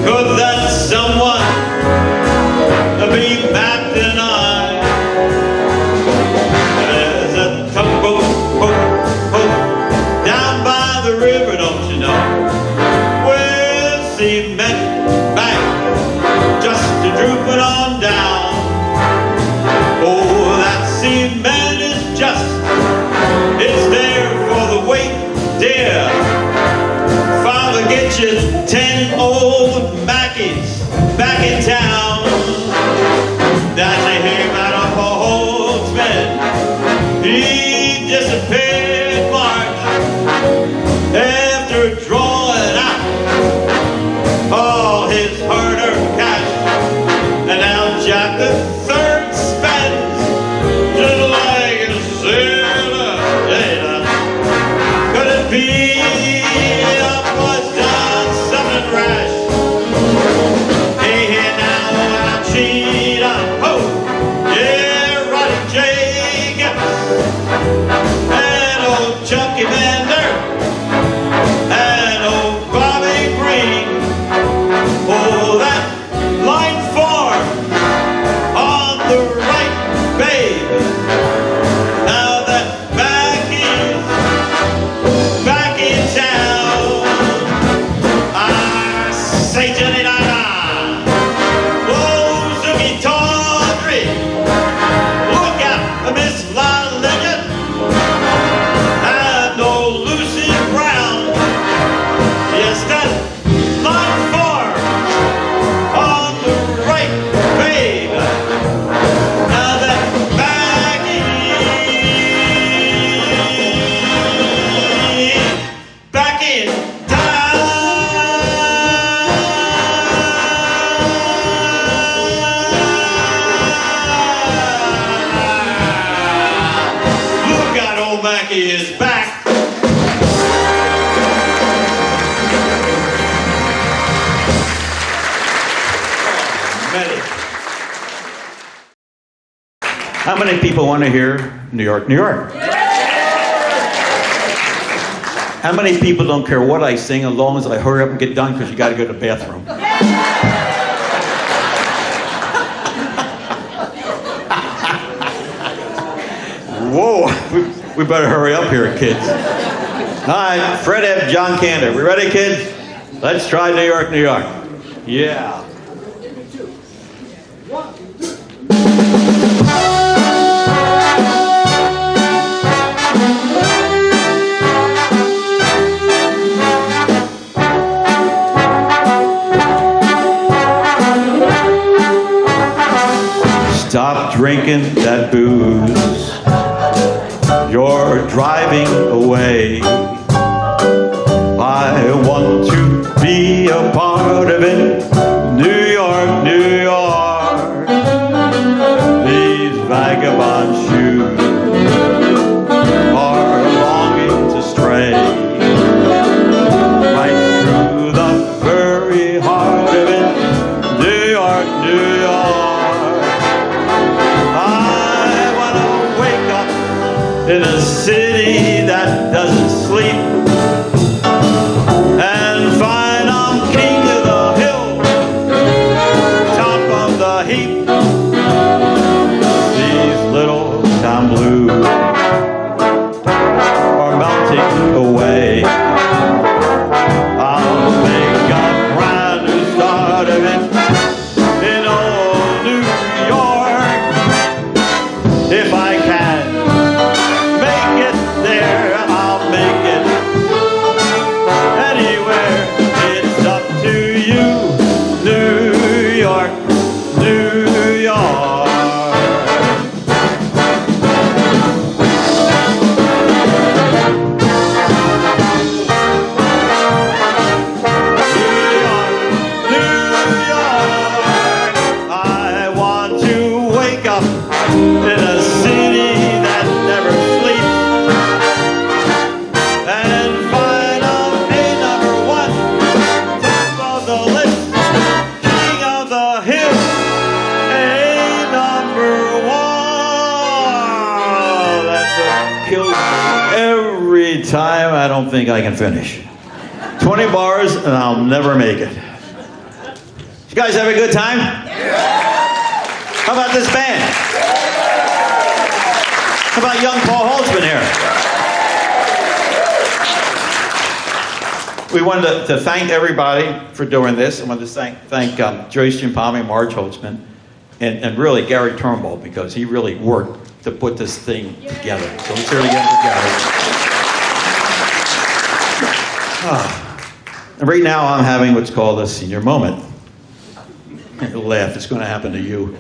Could that someone be Mack the Knife? There's a tugboat down by the river, don't you know? Where cement bank just a drooping on down. Oh, that cement is just, it's there for the weight, dear. Father, get you 10 old Mackies back in town. That's a him out of Holtzman. He disappeared March after drawing out all his hard-earned cash. And now Jack the Third spends just like a sailor. Could it be I was done something rash? Hey, here now, I'm cheating. Oh, yeah, Roddy Jacobs and old Chucky Banter and old Bein Green. Oh, that line form on the right, babe. Now that Mack is back in town. I say, Jenny, oh, Zoogie Tawdry, look out, Miss La Legend, and old Lucy Brown. Yes, that line form on the right, babe. Now that Mack is back in town. Look out, old Mackie is back. How many people want to hear New York, New York? How many people don't care what I sing as long as I hurry up and get done because you got to go to the bathroom? Whoa, we better hurry up here, kids. All right, Fred Ebb, John Kander. We ready, kids? Let's try New York, New York. Yeah. Stop drinking that booze. You're driving away. I want to be a part of it. New York, New York. These vagabond shoes are longing to stray right through the very heart of it. New York, New York. I want to wake up in a city that doesn't sleep and find I'm king of the hill, top of the heap. These little town blues are melting away. I'll make a brand new start of it in old New York if I can make it there. I'll make it anywhere. It's up to killed every time. I don't think I can finish. 20 bars and I'll never make it. You guys have a good time? How about this band? How about young Paul Holtzman here? We wanted to thank everybody for doing this. I wanted to thank Joyce Giampalmi, Marge Holtzman, and really Gary Turnbull, because he really worked to put this thing together. So let's hear it again together. And right now I'm having what's called a senior moment. You'll laugh, it's going to happen to you.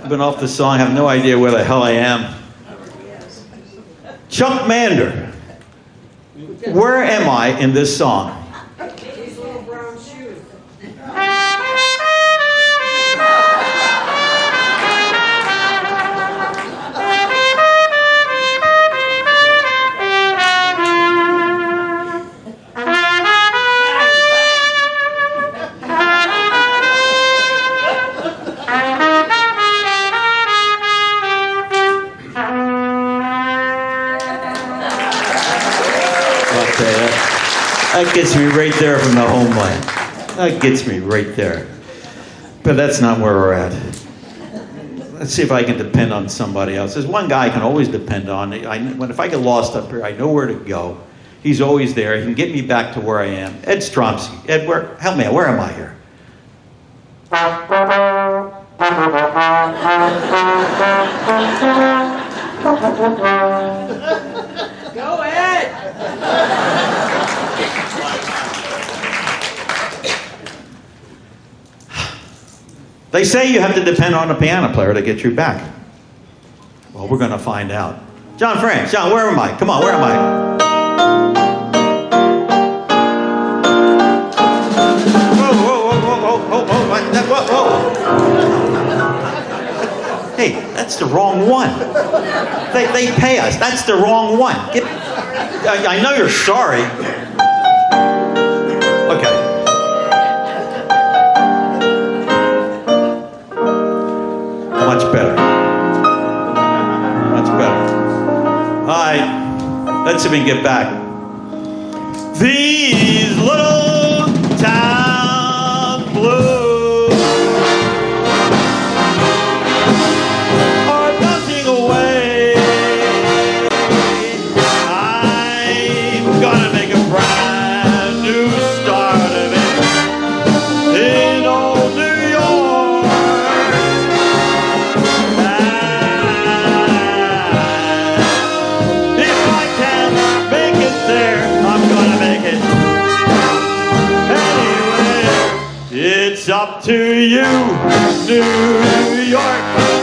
I've been off the song, have no idea where the hell I am. Chuck Mander, where am I in this song? These little brown shoes. That gets me right there from the homeland. That gets me right there. But that's not where we're at. Let's see if I can depend on somebody else. There's one guy I can always depend on. If I get lost up here, I know where to go. He's always there. He can get me back to where I am. Ed Stromsky. Ed, help me out. Where am I here? Go ahead. They say you have to depend on a piano player to get you back. Well, we're going to find out. John France. John, where am I? Come on, where am I? Whoa. Hey, that's the wrong one. They pay us. That's the wrong one. I know you're sorry. Okay. Much better. Much better. All right, let's see if we can get back. These little town blues are melting away. I'm gonna make a brand new start of it in old New York. If I can make it there, I'm gonna make it anyway. It's up to you, New York.